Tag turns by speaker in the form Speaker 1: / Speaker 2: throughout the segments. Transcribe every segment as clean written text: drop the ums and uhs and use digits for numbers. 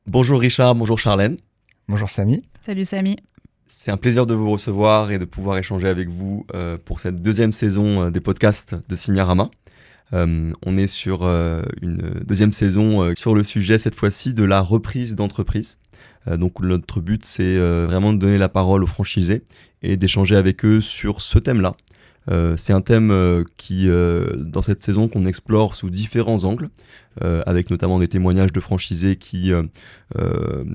Speaker 1: Bonjour Richard, bonjour Charlène.
Speaker 2: Bonjour Samy.
Speaker 3: Salut Samy.
Speaker 1: C'est un plaisir de vous recevoir et de pouvoir échanger avec vous pour cette deuxième saison des podcasts de Signarama. On est sur une deuxième saison sur le sujet cette fois-ci de la reprise d'entreprise. Donc notre but c'est vraiment de donner la parole aux franchisés et d'échanger avec eux sur ce thème-là. C'est un thème qui, dans cette saison, qu'on explore sous différents angles, avec notamment des témoignages de franchisés qui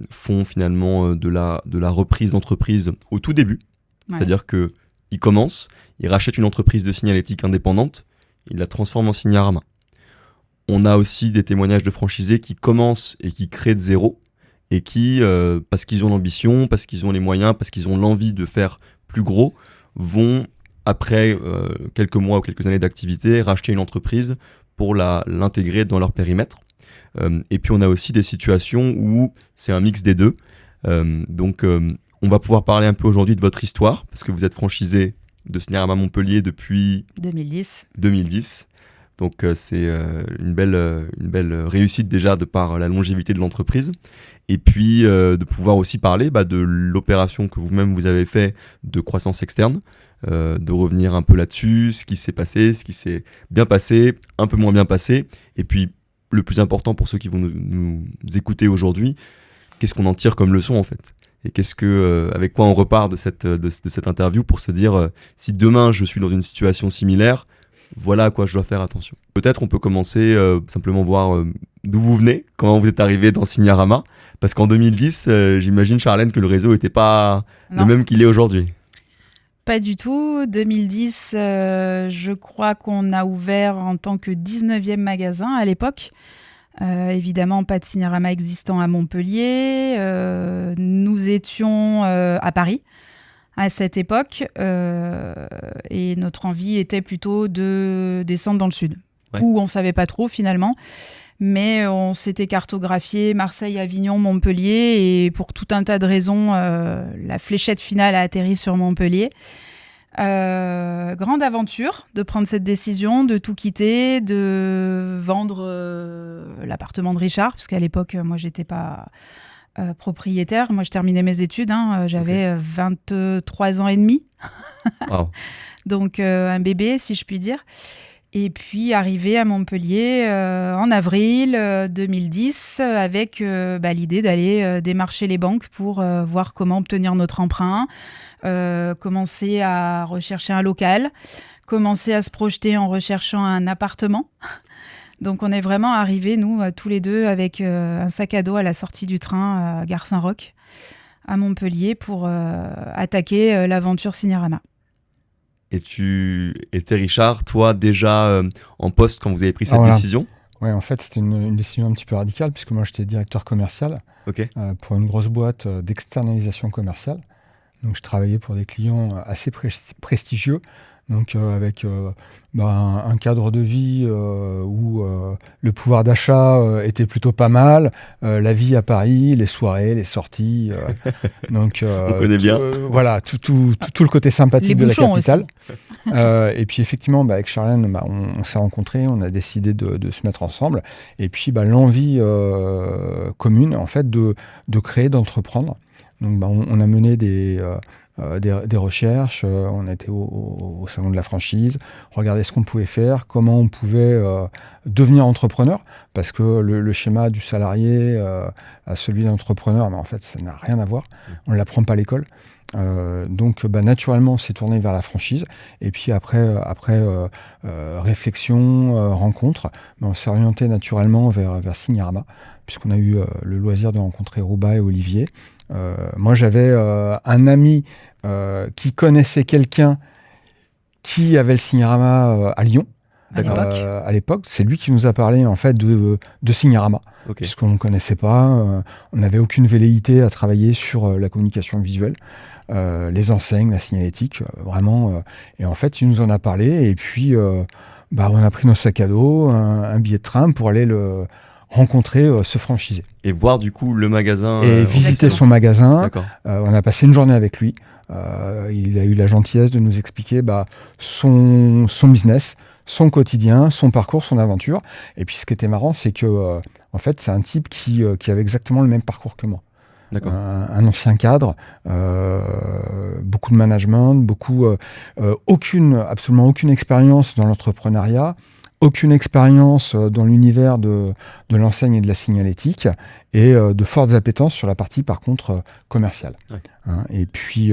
Speaker 1: font finalement de la reprise d'entreprise au tout début. Ouais. C'est-à-dire qu'ils commencent, ils rachètent une entreprise de signalétique indépendante, ils la transforment en Signarama. On a aussi des témoignages de franchisés qui commencent et qui créent de zéro, et qui, parce qu'ils ont l'ambition, parce qu'ils ont les moyens, parce qu'ils ont l'envie de faire plus gros, vont... après quelques mois ou quelques années d'activité, racheter une entreprise pour l'intégrer dans leur périmètre. Et puis on a aussi des situations où c'est un mix des deux. Donc on va pouvoir parler un peu aujourd'hui de votre histoire, parce que vous êtes franchisé de Signarama Montpellier depuis 2010. Donc c'est une belle réussite déjà de par la longévité de l'entreprise. Et puis de pouvoir aussi parler de l'opération que vous-même vous avez fait de croissance externe, de revenir un peu là-dessus, ce qui s'est passé, ce qui s'est bien passé, un peu moins bien passé. Et puis le plus important pour ceux qui vont nous écouter aujourd'hui, qu'est-ce qu'on en tire comme leçon en fait ? Et avec quoi on repart de cette interview pour se dire si demain je suis dans une situation similaire, voilà à quoi je dois faire attention. Peut-être on peut commencer simplement voir d'où vous venez, comment vous êtes arrivé dans Signarama, parce qu'en 2010, j'imagine Charlène que le réseau n'était pas le même qu'il est aujourd'hui.
Speaker 3: Pas du tout. 2010, je crois qu'on a ouvert en tant que 19e magasin à l'époque. Évidemment, pas de Signarama existant à Montpellier. Nous étions à Paris à cette époque et notre envie était plutôt de descendre dans le sud, où on ne savait pas trop finalement. Mais on s'était cartographié Marseille, Avignon, Montpellier et pour tout un tas de raisons, la fléchette finale a atterri sur Montpellier. Grande aventure de prendre cette décision, de tout quitter, de vendre l'appartement de Richard, parce qu'à l'époque, moi, j'étais pas propriétaire. Moi, je terminais mes études, j'avais 23 ans et demi. Wow. Donc, un bébé, si je puis dire. Et puis, arrivé à Montpellier en avril 2010 avec l'idée d'aller démarcher les banques pour voir comment obtenir notre emprunt, commencer à rechercher un local, commencer à se projeter en recherchant un appartement. Donc, on est vraiment arrivés, nous, tous les deux, avec un sac à dos à la sortie du train à Gare Saint-Roch, à Montpellier, pour attaquer l'aventure Signarama.
Speaker 1: Et tu étais, Richard, toi déjà en poste quand vous avez pris cette décision ?
Speaker 2: Oui, en fait, c'était une décision un petit peu radicale, puisque moi, j'étais directeur commercial pour une grosse boîte d'externalisation commerciale. Donc, je travaillais pour des clients assez prestigieux, donc avec un cadre de vie où le pouvoir d'achat était plutôt pas mal, la vie à Paris, les soirées, les sorties, donc
Speaker 1: on connaît bien.
Speaker 2: Voilà, tout le côté sympathique de la capitale. Et puis effectivement, avec Charlène, on s'est rencontrés, on a décidé de se mettre ensemble, et puis l'envie commune en fait de créer, d'entreprendre. Donc on a mené des recherches, on était au salon de la franchise, regarder ce qu'on pouvait faire, comment on pouvait devenir entrepreneur, parce que le schéma du salarié à celui d'entrepreneur, en fait, ça n'a rien à voir. On ne l'apprend pas à l'école. Donc naturellement on s'est tourné vers la franchise et puis après réflexion, rencontre, on s'est orienté naturellement vers Signarama puisqu'on a eu le loisir de rencontrer Rouba et Olivier. Moi j'avais un ami qui connaissait quelqu'un qui avait le Signarama à Lyon. À l'époque, c'est lui qui nous a parlé en fait de Signarama, puisqu'on ne connaissait pas, on n'avait aucune velléité à travailler sur la communication visuelle, les enseignes, la signalétique, vraiment. Et en fait, il nous en a parlé, et puis on a pris nos sacs à dos, un billet de train pour aller rencontrer ce franchisé.
Speaker 1: Et voir du coup le magasin.
Speaker 2: Et visiter son magasin. On a passé une journée avec lui. Il a eu la gentillesse de nous expliquer son business, son quotidien, son parcours, son aventure. Et puis ce qui était marrant, c'est que En fait, c'est un type qui avait exactement le même parcours que moi.
Speaker 1: D'accord.
Speaker 2: Un ancien cadre, beaucoup de management, absolument aucune expérience dans l'entrepreneuriat, aucune expérience dans l'univers de l'enseigne et de la signalétique, et de fortes appétences sur la partie, par contre, commerciale.
Speaker 1: Ouais.
Speaker 2: Et puis,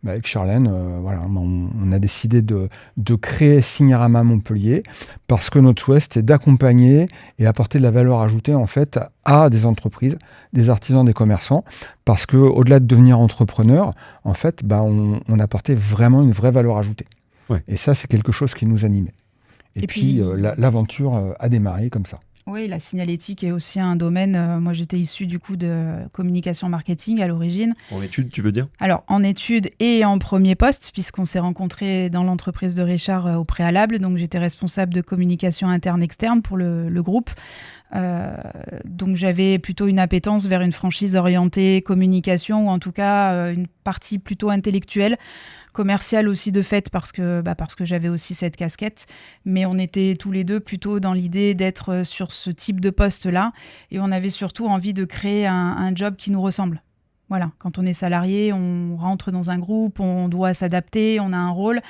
Speaker 2: avec Charlène, on a décidé de créer Signarama Montpellier, parce que notre souhait, c'était d'accompagner et apporter de la valeur ajoutée, en fait, à des entreprises, des artisans, des commerçants, parce que au-delà de devenir entrepreneur, en fait, on apportait vraiment une vraie valeur ajoutée.
Speaker 1: Ouais.
Speaker 2: Et ça, c'est quelque chose qui nous animait. Et puis l'aventure a démarré comme ça.
Speaker 3: Oui, la signalétique est aussi un domaine. Moi, j'étais issue du coup de communication marketing à l'origine.
Speaker 1: En études, tu veux dire ?
Speaker 3: Alors, en études et en premier poste, puisqu'on s'est rencontrés dans l'entreprise de Richard au préalable. Donc, j'étais responsable de communication interne-externe pour le groupe. Donc, j'avais plutôt une appétence vers une franchise orientée communication, ou en tout cas une partie plutôt intellectuelle. Commercial aussi de fait parce que j'avais aussi cette casquette, mais on était tous les deux plutôt dans l'idée d'être sur ce type de poste-là, et on avait surtout envie de créer un job qui nous ressemble. Voilà, quand on est salarié, on rentre dans un groupe, on doit s'adapter, on a un rôle.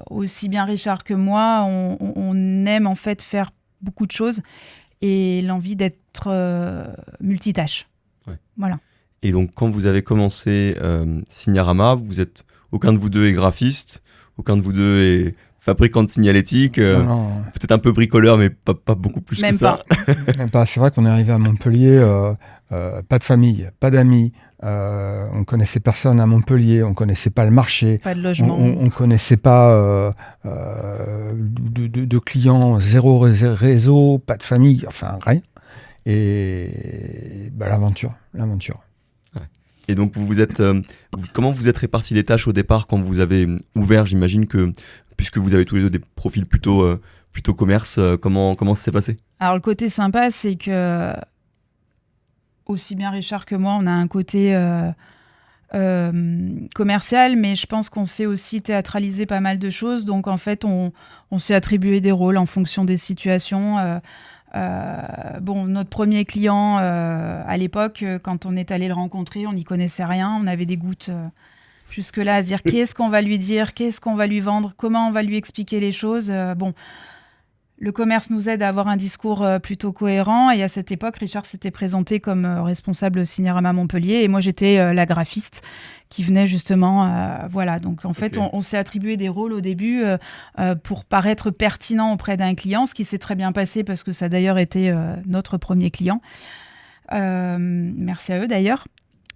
Speaker 3: Aussi bien Richard que moi, on aime en fait faire beaucoup de choses et l'envie d'être multitâche.
Speaker 1: Ouais.
Speaker 3: Voilà.
Speaker 1: Et donc, quand vous avez commencé Signarama, aucun de vous deux est graphiste, aucun de vous deux est fabricant de signalétique,
Speaker 2: Non.
Speaker 1: peut-être un peu bricoleur, mais pas beaucoup plus
Speaker 3: Même
Speaker 1: que ça.
Speaker 2: C'est vrai qu'on est arrivé à Montpellier, pas de famille, pas d'amis, on connaissait personne à Montpellier, on connaissait pas le marché,
Speaker 3: pas de logement,
Speaker 2: on connaissait pas de clients, zéro réseau, pas de famille, enfin rien. Et l'aventure.
Speaker 1: Et donc, comment vous êtes répartis les tâches au départ quand vous avez ouvert ? J'imagine que, puisque vous avez tous les deux des profils plutôt commerce, comment ça s'est passé ?
Speaker 3: Alors, le côté sympa, c'est que, aussi bien Richard que moi, on a un côté commercial, mais je pense qu'on sait aussi théâtraliser pas mal de choses. Donc, en fait, on s'est attribué des rôles en fonction des situations. Notre premier client, à l'époque, quand on est allé le rencontrer, on n'y connaissait rien. On avait des gouttes jusque-là à se dire qu'est-ce qu'on va lui dire, qu'est-ce qu'on va lui vendre, comment on va lui expliquer les choses. Le commerce nous aide à avoir un discours plutôt cohérent. Et à cette époque, Richard s'était présenté comme responsable Signarama Montpellier. Et moi, j'étais la graphiste qui venait justement... Donc, en fait, on s'est attribué des rôles au début pour paraître pertinent auprès d'un client, ce qui s'est très bien passé parce que ça a d'ailleurs été notre premier client. Merci à eux d'ailleurs.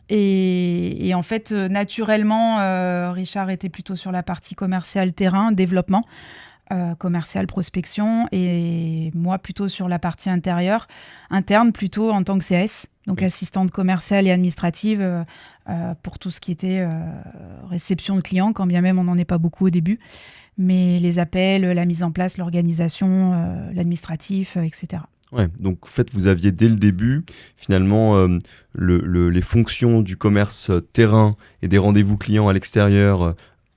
Speaker 3: Et en fait, naturellement, Richard était plutôt sur la partie commerciale terrain, développement. Commercial, prospection, et moi plutôt sur la partie interne plutôt en tant que CS, donc assistante commerciale et administrative pour tout ce qui était réception de clients, quand bien même on n'en est pas beaucoup au début, mais les appels, la mise en place, l'organisation, l'administratif, etc.
Speaker 1: Ouais, donc en fait, vous aviez dès le début, finalement, les fonctions du commerce terrain et des rendez-vous clients à l'extérieur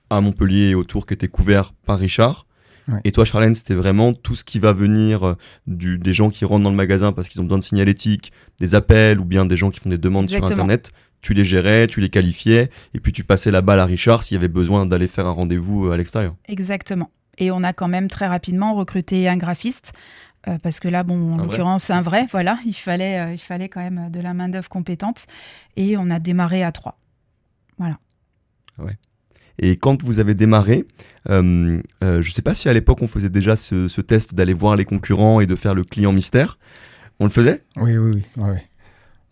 Speaker 1: à Montpellier et autour qui étaient couverts par Richard.
Speaker 2: Ouais.
Speaker 1: Et toi, Charlène, c'était vraiment tout ce qui va venir des gens qui rentrent dans le magasin parce qu'ils ont besoin de signalétique, des appels ou bien des gens qui font des demandes sur Internet. Tu les gérais, tu les qualifiais et puis tu passais la balle à Richard s'il y avait besoin d'aller faire un rendez-vous à l'extérieur.
Speaker 3: Exactement. Et on a quand même très rapidement recruté un graphiste parce que là, en l'occurrence, c'est un vrai. Voilà, il fallait quand même de la main-d'œuvre compétente et on a démarré à 3. Voilà.
Speaker 1: Ouais. Et quand vous avez démarré, je ne sais pas si à l'époque on faisait déjà ce test d'aller voir les concurrents et de faire le client mystère. On le faisait ?
Speaker 2: Oui.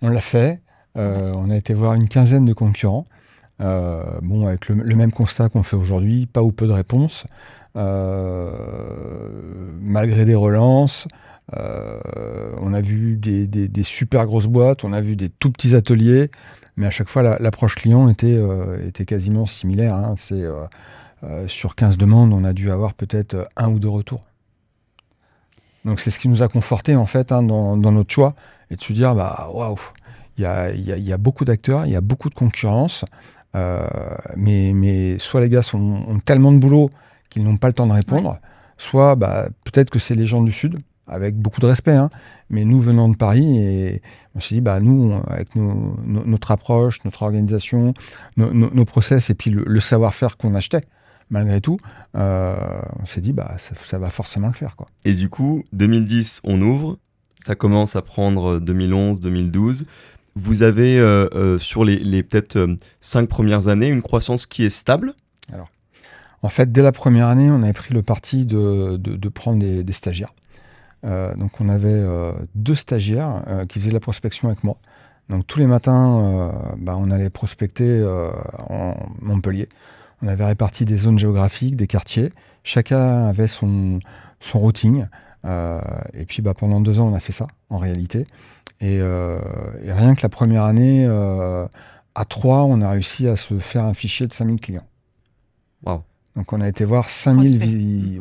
Speaker 2: On l'a fait. On a été voir une quinzaine de concurrents. Avec le même constat qu'on fait aujourd'hui, pas ou peu de réponses. Malgré des relances, on a vu des super grosses boîtes, on a vu des tout petits ateliers. Mais à chaque fois, l'approche client était quasiment similaire. Sur 15 demandes, on a dû avoir peut-être 1 ou 2 retours. Donc c'est ce qui nous a conforté en fait dans notre choix et de se dire waouh, il y a beaucoup d'acteurs, il y a beaucoup de concurrence, mais soit les gars ont tellement de boulot qu'ils n'ont pas le temps de répondre, soit peut-être que c'est les gens du Sud. avec beaucoup de respect, hein, mais nous venant de Paris, et on s'est dit, nous, avec notre approche, notre organisation, nos process, et puis le savoir-faire qu'on achetait, malgré tout, on s'est dit, ça va forcément le faire, quoi.
Speaker 1: Et du coup, 2010, on ouvre, ça commence à prendre 2011, 2012. Vous avez, sur les peut-être 5 premières années, une croissance qui est stable?
Speaker 2: Alors, en fait, dès la première année, on avait pris le parti de prendre des stagiaires. Donc, on avait 2 stagiaires qui faisaient de la prospection avec moi. Donc, tous les matins, on allait prospecter en Montpellier. On avait réparti des zones géographiques, des quartiers. Chacun avait son routing. Et puis, pendant 2 ans, on a fait ça, en réalité. Et rien que la première année, à 3, on a réussi à se faire un fichier de 5000 clients.
Speaker 1: Wow.
Speaker 2: Donc, on a été voir 5000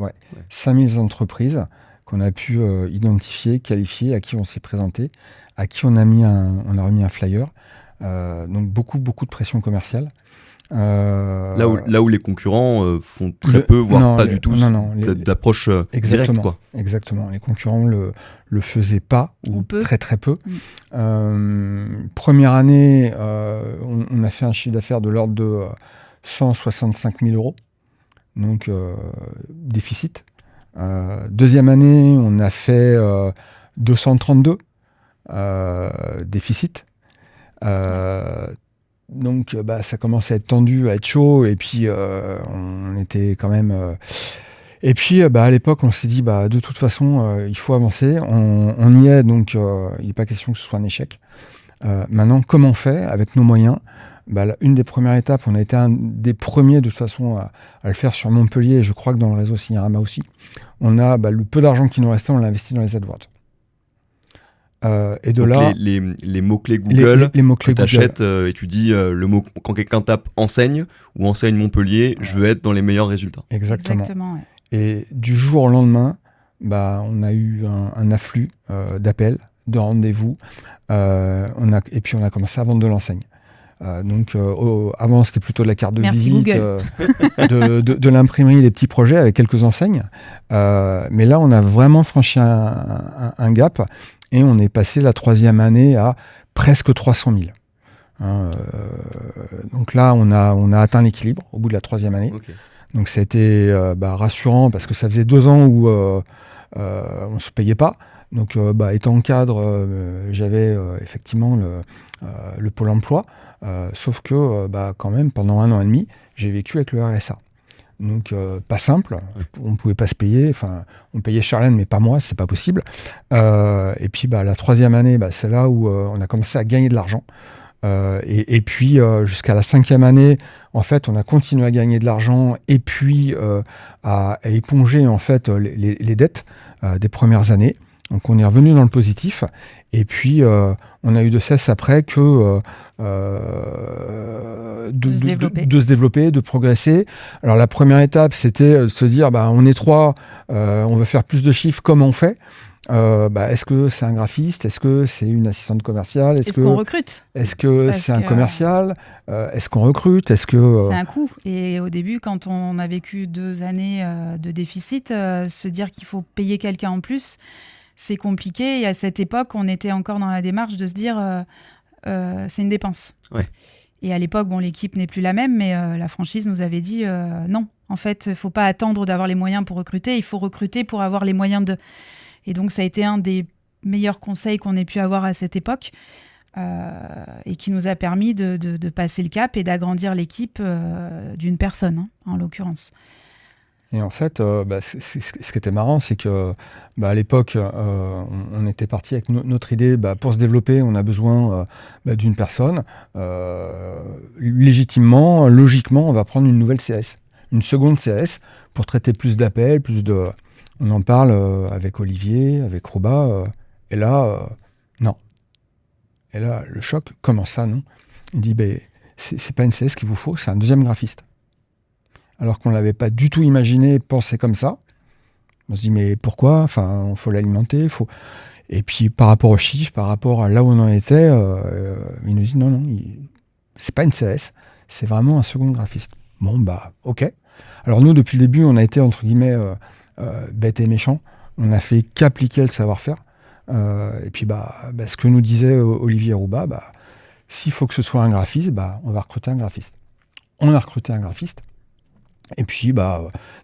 Speaker 2: entreprises qu'on a pu identifier, qualifier, à qui on s'est présenté, à qui on a remis un flyer. Donc, beaucoup de pression commerciale.
Speaker 1: Là où les concurrents font très peu, voire pas du tout d'approche directe, quoi.
Speaker 2: Exactement. Les concurrents le faisaient pas, ou très très peu. Première année, on a fait un chiffre d'affaires de l'ordre de 165 000 euros. Donc, déficit. Deuxième année, on a fait 232 déficit. Donc, ça commençait à être tendu, à être chaud, et puis on était quand même... Et puis, à l'époque, on s'est dit, de toute façon, il faut avancer. On y est, donc il n'est pas question que ce soit un échec. Maintenant, comment on fait avec nos moyens? Une des premières étapes, on a été un des premiers, de toute façon, à le faire sur Montpellier, et je crois que dans le réseau Signarama aussi. On a le peu d'argent qui nous restait, on l'a investi dans les AdWords. Et de
Speaker 1: donc
Speaker 2: là,
Speaker 1: les mots-clés Google,
Speaker 2: les mots-clés
Speaker 1: que tu achètes et tu dis le mot, quand quelqu'un tape enseigne ou enseigne Montpellier, je veux être dans les meilleurs résultats.
Speaker 2: Exactement.
Speaker 3: Ouais.
Speaker 2: Et du jour au lendemain, on a eu un afflux d'appels, de rendez-vous, et puis on a commencé à vendre de l'enseigne. Donc avant c'était plutôt de la carte de visite, de l'imprimerie, des petits projets avec quelques enseignes. Mais là on a vraiment franchi un gap et on est passé la 3e année à presque 300 000. Donc là on a atteint l'équilibre au bout de la 3e année.
Speaker 1: Okay.
Speaker 2: Donc ça a été rassurant parce que ça faisait 2 ans où on ne se payait pas. Donc étant cadre, j'avais effectivement le Pôle emploi. Sauf que quand même pendant 1 an et demi j'ai vécu avec le RSA, donc pas simple, on ne pouvait pas se payer, enfin on payait Charlène mais pas moi, c'est pas possible. Et puis la 3e année, c'est là où on a commencé à gagner de l'argent, et puis jusqu'à la 5e année en fait on a continué à gagner de l'argent et puis à éponger en fait les dettes des premières années. Donc on est revenu dans le positif, et puis on a eu de cesse après que de se développer, de progresser. Alors la première étape, c'était de se dire, on est 3, on veut faire plus de chiffres, comment on fait? Est-ce que c'est un graphiste? Est-ce que c'est une assistante commerciale?
Speaker 3: Est-ce qu'on recrute?
Speaker 2: Est-ce que c'est un commercial? Est-ce qu'on recrute? Est-ce que...
Speaker 3: C'est un coût. Et au début, quand on a vécu 2 années de déficit, se dire qu'il faut payer quelqu'un en plus, c'est compliqué. Et à cette époque, on était encore dans la démarche de se dire c'est une dépense.
Speaker 1: Ouais.
Speaker 3: Et à l'époque, l'équipe n'est plus la même, mais la franchise nous avait dit non. En fait, il ne faut pas attendre d'avoir les moyens pour recruter. Il faut recruter pour avoir les moyens de... Et donc, ça a été un des meilleurs conseils qu'on ait pu avoir à cette époque et qui nous a permis de passer le cap et d'agrandir l'équipe d'une personne, en l'occurrence.
Speaker 2: Et en fait, ce qui était marrant, c'est que à l'époque, on était parti avec notre idée, pour se développer, on a besoin d'une personne. Légitimement, logiquement, on va prendre une nouvelle CS, une seconde CS, pour traiter plus d'appels, plus de... On en parle avec Olivier, avec Rouba, et là, non. Et là, le choc, comment ça, non? Il dit, c'est pas une CS qu'il vous faut, c'est un deuxième graphiste. Alors qu'on ne l'avait pas du tout imaginé, pensé comme ça. On se dit, mais pourquoi? Enfin, il faut l'alimenter, faut... Et puis, par rapport aux chiffres, par rapport à là où on en était, il nous dit, non, c'est pas une CS, c'est vraiment un second graphiste. Bon, ok. Alors nous, depuis le début, on a été, entre guillemets, bêtes et méchants. On n'a fait qu'appliquer le savoir-faire. Et puis, ce que nous disait Olivier Rouba, s'il faut que ce soit un graphiste, on va recruter un graphiste. On a recruté un graphiste. Et puis,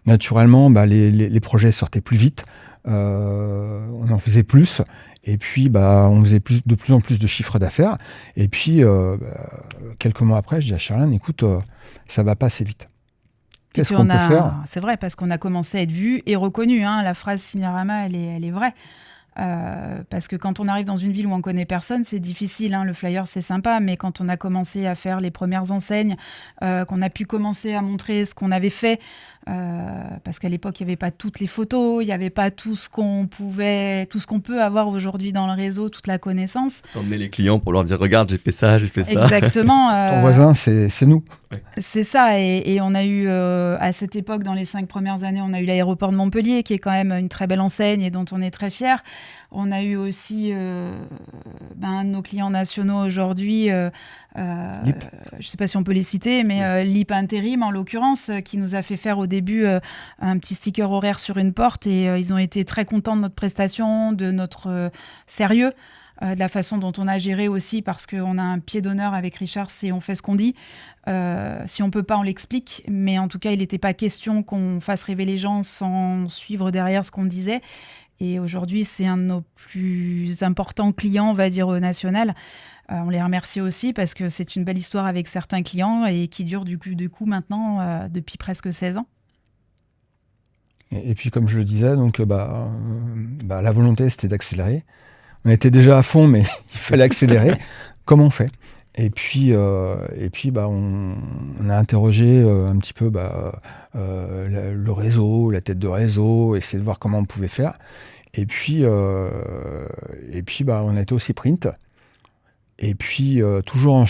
Speaker 2: naturellement, les projets sortaient plus vite. On en faisait plus. Et puis, on faisait de plus en plus de chiffres d'affaires. Et puis, quelques mois après, je dis à Charlène, écoute, ça va pas assez vite. Qu'est-ce qu'on peut faire ?
Speaker 3: C'est vrai, parce qu'on a commencé à être vu et reconnu. La phrase Signorama, elle est vraie. Parce que quand on arrive dans une ville où on connaît personne, c'est difficile. Le flyer, c'est sympa, mais quand on a commencé à faire les premières enseignes, qu'on a pu commencer à montrer ce qu'on avait fait, parce qu'à l'époque, il n'y avait pas toutes les photos, il n'y avait pas tout ce qu'on peut avoir aujourd'hui dans le réseau, toute la connaissance.
Speaker 1: T'emmener les clients pour leur dire, regarde, j'ai fait ça.
Speaker 3: Exactement.
Speaker 2: Ton voisin, c'est nous.
Speaker 1: Ouais.
Speaker 3: C'est ça, et on a eu, à cette époque, dans les 5 premières années, on a eu l'aéroport de Montpellier, qui est quand même une très belle enseigne et dont on est très fiers. On a eu aussi un de nos clients nationaux aujourd'hui, je ne sais pas si on peut les citer, mais LIP Intérim en l'occurrence, qui nous a fait faire au début un petit sticker horaire sur une porte, et ils ont été très contents de notre prestation, de notre sérieux, de la façon dont on a géré aussi, parce qu'on a un pied d'honneur avec Richard, c'est on fait ce qu'on dit. Si on ne peut pas, on l'explique, mais en tout cas, il n'était pas question qu'on fasse rêver les gens sans suivre derrière ce qu'on disait. Et aujourd'hui, c'est un de nos plus importants clients, on va dire, au national. On les remercie aussi parce que c'est une belle histoire avec certains clients et qui dure du coup maintenant depuis presque 16 ans.
Speaker 2: Et puis, comme je le disais, donc, la volonté, c'était d'accélérer. On était déjà à fond, mais il fallait accélérer. Comment on fait ? Et puis, on a interrogé un petit peu le réseau, la tête de réseau, essayer de voir comment on pouvait faire. Et puis, on a été au C-Print. Et puis, toujours en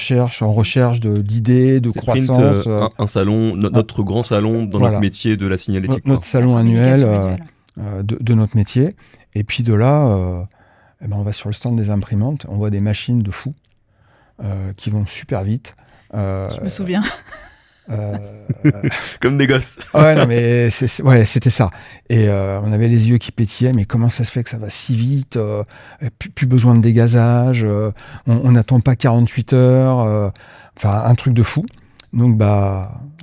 Speaker 2: recherche d'idées, de croissance.
Speaker 1: Un salon, notre grand salon dans notre métier de la signalétique.
Speaker 2: Notre salon annuel de notre métier. Et puis de là, on va sur le stand des imprimantes, on voit des machines de fous qui vont super vite.
Speaker 3: Je me souviens.
Speaker 1: Comme des gosses.
Speaker 2: Ouais, non, mais c'était ça. Et on avait les yeux qui pétillaient, mais comment ça se fait que ça va si vite, plus besoin de dégazage, on n'attend pas 48 heures, un truc de fou. Donc,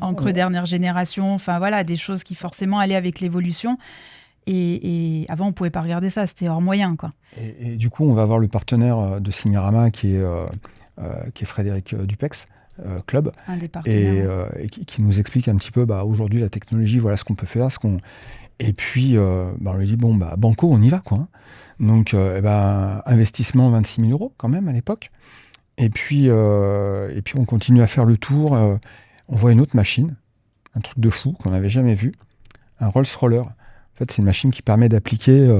Speaker 3: encre dernière génération, des choses qui forcément allaient avec l'évolution. Et avant, on ne pouvait pas regarder ça, c'était hors moyen, quoi.
Speaker 2: Et du coup, on va voir le partenaire de Signorama qui est Frédéric Dupex. Club,
Speaker 3: un des partenaires,
Speaker 2: et qui nous explique un petit peu aujourd'hui la technologie, voilà ce qu'on peut faire, et puis on lui dit banco, on y va, quoi. Donc investissement 26 000 € quand même à l'époque, et puis on continue à faire le tour, on voit une autre machine, un truc de fou qu'on n'avait jamais vu, un Rolls Roller. En fait, c'est une machine qui permet d'appliquer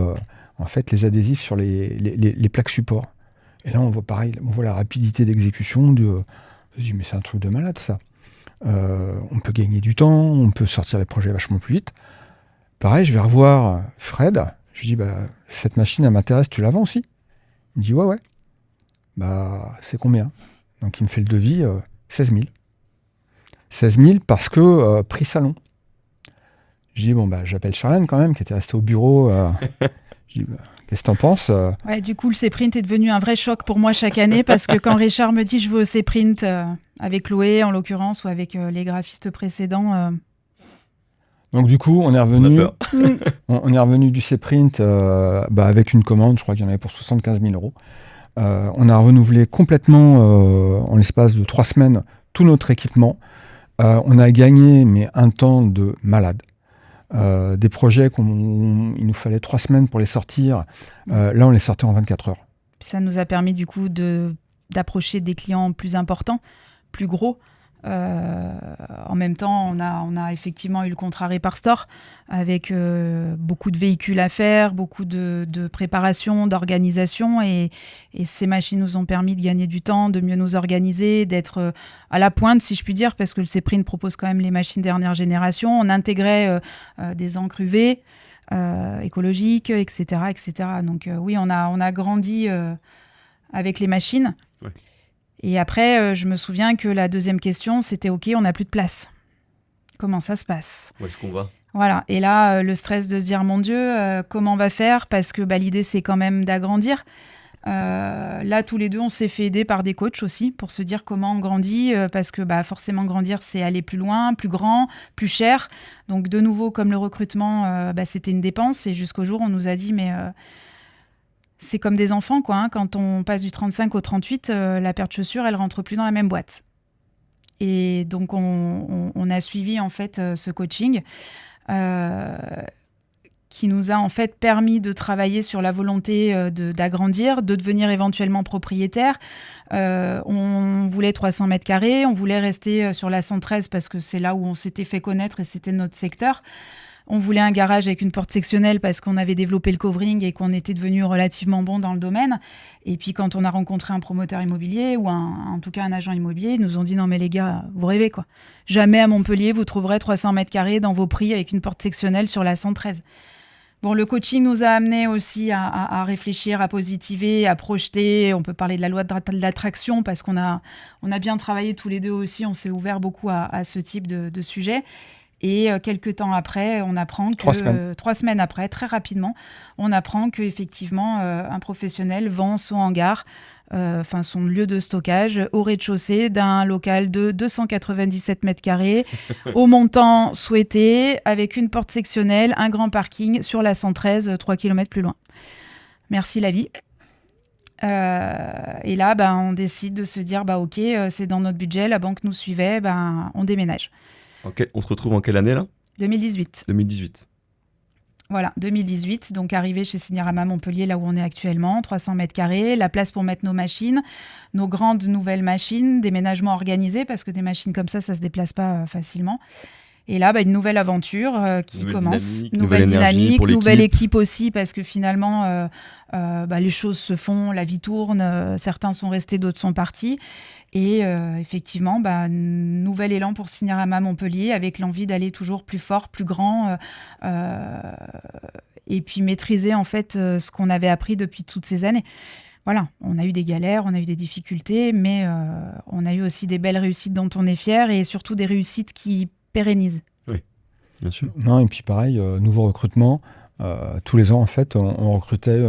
Speaker 2: les adhésifs sur les plaques support, et là on voit la rapidité d'exécution je me dis, mais c'est un truc de malade, ça. On peut gagner du temps, on peut sortir les projets vachement plus vite. Pareil, je vais revoir Fred. Je lui dis, cette machine, elle m'intéresse, tu la vends aussi ? Il me dit, ouais. C'est combien ? Donc, il me fait le devis, 16 000. 16 000 parce que prix salon. Je dis, j'appelle Charlène quand même, qui était restée au bureau. Je dis, qu'est-ce que t'en penses ?
Speaker 3: Ouais, du coup, le C-Print est devenu un vrai choc pour moi chaque année parce que quand Richard me dit je veux au C-Print avec Chloé en l'occurrence ou avec les graphistes précédents.
Speaker 2: Donc du coup, on est revenu du C-Print avec une commande, je crois qu'il y en avait pour 75 000 €. On a renouvelé complètement en l'espace de 3 semaines tout notre équipement. On a gagné un temps de malade. Des projets il nous fallait 3 semaines pour les sortir. Là, on les sortait en 24 heures.
Speaker 3: Puis ça nous a permis du coup d'approcher des clients plus importants, plus gros. En même temps, on a effectivement eu le contrat Reparstore avec beaucoup de véhicules à faire, beaucoup de préparation, d'organisation, et ces machines nous ont permis de gagner du temps, de mieux nous organiser, d'être à la pointe, si je puis dire, parce que le C-Print propose quand même les machines dernière génération. On intégrait des encres UV écologiques, etc., etc. Donc oui, on a grandi avec les machines.
Speaker 1: Ouais.
Speaker 3: Et après, je me souviens que la deuxième question, c'était « Ok, on n'a plus de place. Comment ça se passe ?»
Speaker 1: Où est-ce qu'on va ?
Speaker 3: Voilà. Et là, le stress de se dire, mon Dieu, comment on va faire? Parce que l'idée, c'est quand même d'agrandir. Là, tous les deux, on s'est fait aider par des coachs aussi pour se dire comment on grandit, parce que forcément, grandir, c'est aller plus loin, plus grand, plus cher. Donc, de nouveau, comme le recrutement, c'était une dépense. Et jusqu'au jour, on nous a dit, mais c'est comme des enfants, quoi. Quand on passe du 35 au 38, la paire de chaussures, elle rentre plus dans la même boîte. Et donc, on a suivi, en fait, ce coaching qui nous a en fait permis de travailler sur la volonté d'agrandir, de devenir éventuellement propriétaire. On voulait 300 mètres carrés, on voulait rester sur la 113 parce que c'est là où on s'était fait connaître et c'était notre secteur. On voulait un garage avec une porte sectionnelle parce qu'on avait développé le covering et qu'on était devenu relativement bon dans le domaine. Et puis quand on a rencontré un promoteur immobilier ou en tout cas un agent immobilier, ils nous ont dit « Non mais les gars, vous rêvez quoi. Jamais à Montpellier, vous trouverez 300 mètres carrés dans vos prix avec une porte sectionnelle sur la 113. » Bon, le coaching nous a amené aussi à réfléchir, à positiver, à projeter. On peut parler de la loi de l'attraction parce qu'on a bien travaillé tous les deux aussi. On s'est ouvert beaucoup à ce type de sujet. Et quelques temps après, on apprend que... 3 semaines après, très rapidement, on apprend qu'effectivement, un professionnel vend son hangar, son lieu de stockage, au rez-de-chaussée d'un local de 297 mètres carrés, au montant souhaité, avec une porte sectionnelle, un grand parking sur la 113, 3 km plus loin. Merci la vie. Et là, on décide de se dire, ok, c'est dans notre budget, la banque nous suivait, on déménage.
Speaker 1: Ok, on se retrouve en quelle année là ?
Speaker 3: 2018.
Speaker 1: 2018.
Speaker 3: Voilà, 2018, donc arrivé chez Signarama Montpellier, là où on est actuellement, 300 mètres carrés, la place pour mettre nos machines, nos grandes nouvelles machines, déménagement organisé, parce que des machines comme ça se déplace pas facilement. Et là, une nouvelle aventure qui commence. Nouvelle dynamique, nouvelle équipe aussi, parce que finalement, les choses se font, la vie tourne, certains sont restés, d'autres sont partis. Et effectivement, nouvel élan pour Signarama Montpellier, avec l'envie d'aller toujours plus fort, plus grand, et puis maîtriser en fait ce qu'on avait appris depuis toutes ces années. Voilà, on a eu des galères, on a eu des difficultés, mais on a eu aussi des belles réussites dont on est fier, et surtout des réussites qui pérennisent.
Speaker 1: Oui, bien sûr.
Speaker 2: Non, et puis pareil, nouveau recrutement. Tous les ans, en fait, on recrutait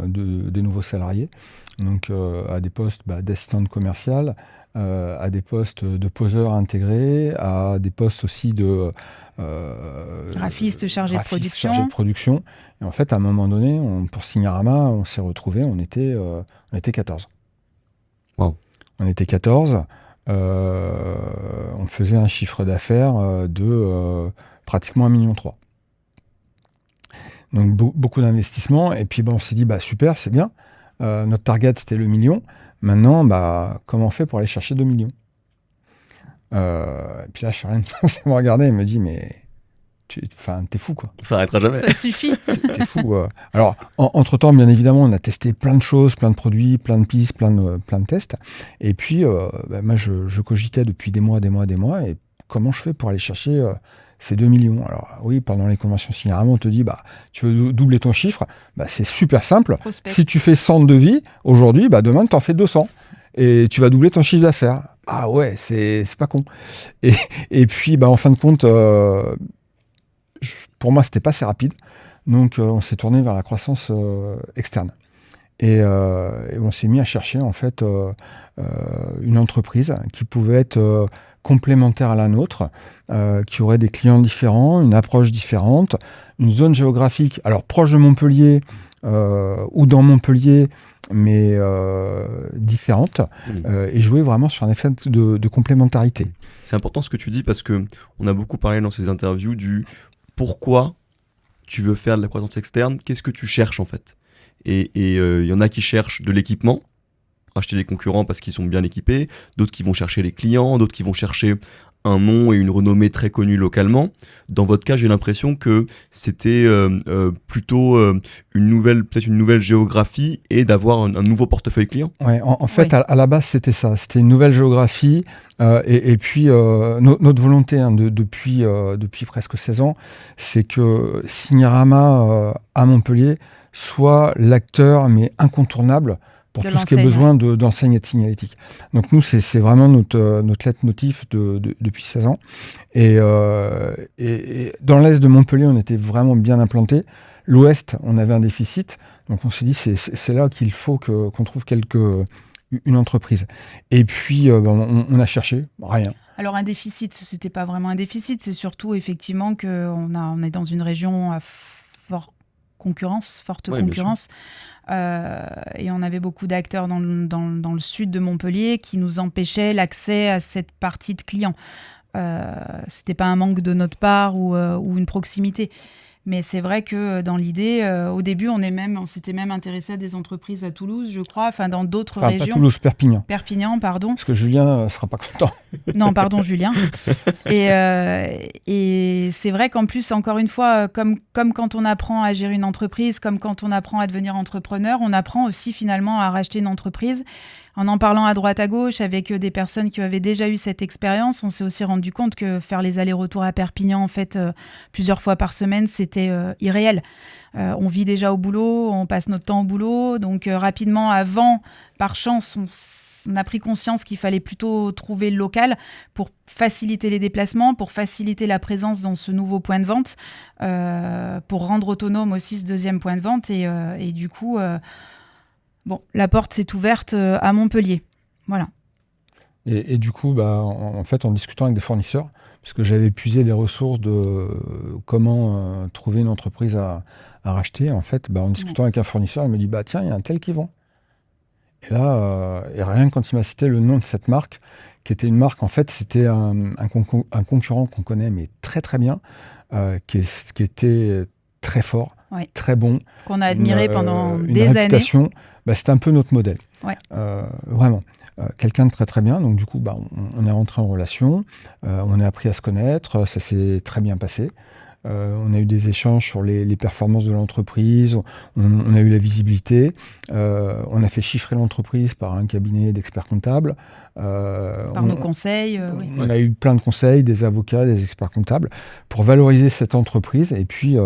Speaker 2: des nouveaux salariés. Donc, à des postes d'assistant commercial, à des postes de poseurs intégrés, à des postes aussi de
Speaker 3: graphiste chargé de
Speaker 2: production. Et en fait, à un moment donné, pour Signarama, on s'est retrouvés, on était 14.
Speaker 1: Wow.
Speaker 2: On était 14. On faisait un chiffre d'affaires de pratiquement 1,3 million. Donc beaucoup d'investissements. Et puis on s'est dit, super, c'est bien. Notre target, c'était le million. Maintenant, comment on fait pour aller chercher 2 millions ? Et puis là, Charlène m'a regardé et me dit, mais t'es fou, quoi.
Speaker 1: Ça n'arrêtera jamais.
Speaker 3: Ça suffit.
Speaker 2: T'es fou. Alors, entre-temps, bien évidemment, on a testé plein de choses, plein de produits, plein de pistes, plein de tests. Et puis, moi, je cogitais depuis des mois. Et comment je fais pour aller chercher ces 2 millions ? Alors, oui, pendant les conventions Signarama, on te dit, tu veux doubler ton chiffre ? C'est super simple.
Speaker 3: Prospect.
Speaker 2: Si tu fais 100 de devis, aujourd'hui, demain, tu en fais 200. Et tu vas doubler ton chiffre d'affaires. Ah ouais, c'est pas con. Et puis, en fin de compte... pour moi, c'était pas assez rapide. Donc, on s'est tourné vers la croissance externe. Et on s'est mis à chercher, en fait, une entreprise qui pouvait être complémentaire à la nôtre, qui aurait des clients différents, une approche différente, une zone géographique, alors proche de Montpellier ou dans Montpellier, mais différente, et jouer vraiment sur un effet de complémentarité.
Speaker 1: C'est important ce que tu dis parce qu'on a beaucoup parlé dans ces interviews du pourquoi tu veux faire de la croissance externe, qu'est-ce que tu cherches en fait. Et y en a qui cherchent de l'équipement, racheter les concurrents parce qu'ils sont bien équipés, d'autres qui vont chercher les clients, d'autres qui vont chercher un nom et une renommée très connue localement. Dans votre cas, j'ai l'impression que c'était plutôt une nouvelle géographie et d'avoir un nouveau portefeuille client.
Speaker 2: Ouais, en fait, à la base, c'était ça. C'était une nouvelle géographie. Et puis, notre volonté depuis presque 16 ans, c'est que Signarama à Montpellier soit l'acteur, mais incontournable, pour
Speaker 3: De
Speaker 2: tout ce qui est besoin d'enseigne et de signalétique. Donc nous, c'est vraiment notre leitmotiv depuis 16 ans. Et dans l'est de Montpellier, on était vraiment bien implanté. L'ouest, on avait un déficit. Donc on s'est dit, c'est là qu'il faut qu'on trouve une entreprise. Et puis, on a cherché, rien.
Speaker 3: Alors un déficit, c'était pas vraiment un déficit, c'est surtout effectivement qu'on est dans une région à forte concurrence. Et on avait beaucoup d'acteurs dans le sud de Montpellier qui nous empêchaient l'accès à cette partie de clients. C'était pas un manque de notre part ou une proximité. Mais c'est vrai que dans l'idée, au début, on s'était même intéressé à des entreprises à Toulouse, je crois, dans d'autres régions.
Speaker 2: Pas Toulouse, Perpignan.
Speaker 3: Perpignan, pardon.
Speaker 2: Parce que Julien ne sera pas content.
Speaker 3: Non, pardon, Julien. Et c'est vrai qu'en plus, encore une fois, comme quand on apprend à gérer une entreprise, comme quand on apprend à devenir entrepreneur, on apprend aussi finalement à racheter une entreprise. En parlant à droite à gauche avec des personnes qui avaient déjà eu cette expérience, on s'est aussi rendu compte que faire les allers-retours à Perpignan, en fait, plusieurs fois par semaine, c'était irréel. On vit déjà au boulot, on passe notre temps au boulot. Donc rapidement, par chance, on a pris conscience qu'il fallait plutôt trouver le local pour faciliter les déplacements, pour faciliter la présence dans ce nouveau point de vente, pour rendre autonome aussi ce deuxième point de vente. Et du coup... la porte s'est ouverte à Montpellier. Voilà.
Speaker 2: Et du coup, en fait, en discutant avec des fournisseurs, puisque j'avais épuisé les ressources de comment trouver une entreprise à racheter, en fait, en discutant avec un fournisseur, il me dit tiens, il y a un tel qui vend. Et là, et rien que quand il m'a cité le nom de cette marque, qui était une marque, en fait, c'était un concurrent qu'on connaît, mais très très bien, qui était très fort, très bon.
Speaker 3: Qu'on a admiré pendant
Speaker 2: une
Speaker 3: des
Speaker 2: réputation,
Speaker 3: années.
Speaker 2: C'était un peu notre modèle.
Speaker 3: Ouais.
Speaker 2: Vraiment. Quelqu'un de très très bien. Donc du coup, on est rentré en relation, on a appris à se connaître, ça s'est très bien passé. On a eu des échanges sur les performances de l'entreprise, on a eu la visibilité, on a fait chiffrer l'entreprise par un cabinet d'experts comptables.
Speaker 3: Par nos conseils. Oui.
Speaker 2: On a eu plein de conseils, des avocats, des experts comptables, pour valoriser cette entreprise et puis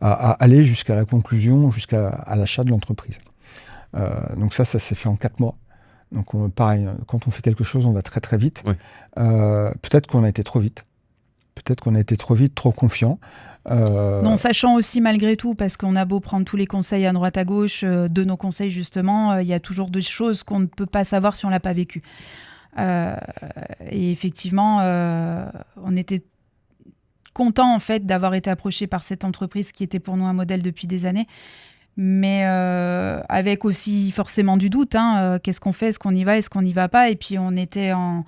Speaker 2: à aller jusqu'à la conclusion, jusqu'à l'achat de l'entreprise. Donc ça s'est fait en 4 mois. Donc pareil, quand on fait quelque chose, on va très très vite.
Speaker 1: Oui.
Speaker 2: Peut-être qu'on a été trop vite. Trop confiant.
Speaker 3: Non, sachant aussi malgré tout, parce qu'on a beau prendre tous les conseils à droite à gauche, de nos conseils justement, il y a toujours des choses qu'on ne peut pas savoir si on ne l'a pas vécu. Et effectivement, on était content en fait d'avoir été approché par cette entreprise qui était pour nous un modèle depuis des années. Mais avec aussi forcément du doute. Qu'est-ce qu'on fait ? Est-ce qu'on y va ? Est-ce qu'on n'y va pas ? Et puis on était en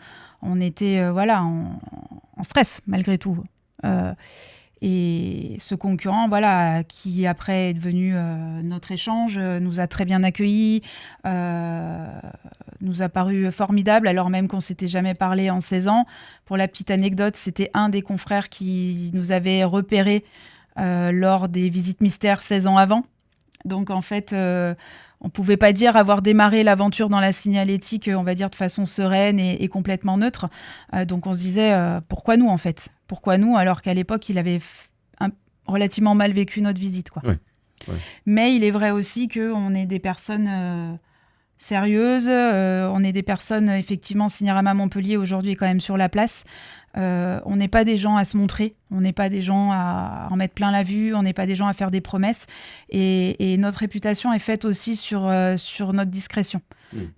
Speaker 3: stress malgré tout. Et ce concurrent, qui après est devenu notre échange, nous a très bien accueillis, nous a paru formidable, alors même qu'on ne s'était jamais parlé en 16 ans. Pour la petite anecdote, c'était un des confrères qui nous avait repérés lors des visites mystères 16 ans avant. Donc en fait, on ne pouvait pas dire avoir démarré l'aventure dans la signalétique, on va dire de façon sereine et complètement neutre. Donc on se disait, pourquoi nous en fait ? Pourquoi nous, alors qu'à l'époque, il avait relativement mal vécu notre visite, quoi.
Speaker 1: Oui. Ouais.
Speaker 3: Mais il est vrai aussi qu'on est des personnes sérieuses, on est des personnes, effectivement, Signiarama Montpellier aujourd'hui est quand même sur la place. On n'est pas des gens à se montrer, on n'est pas des gens à en mettre plein la vue, on n'est pas des gens à faire des promesses. Et notre réputation est faite aussi sur notre discrétion.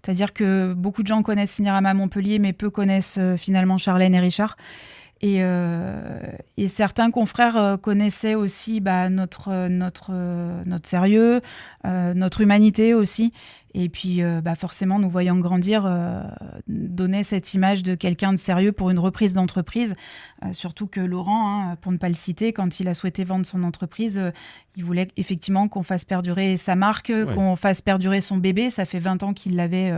Speaker 3: C'est-à-dire que beaucoup de gens connaissent Signiarama Montpellier, mais peu connaissent finalement Charlène et Richard. Et certains confrères connaissaient aussi notre sérieux, notre humanité aussi. Et puis, forcément, nous voyant grandir, donner cette image de quelqu'un de sérieux pour une reprise d'entreprise. Surtout que Laurent, pour ne pas le citer, quand il a souhaité vendre son entreprise, il voulait effectivement qu'on fasse perdurer sa marque, qu'on fasse perdurer son bébé. Ça fait 20 ans qu'il l'avait,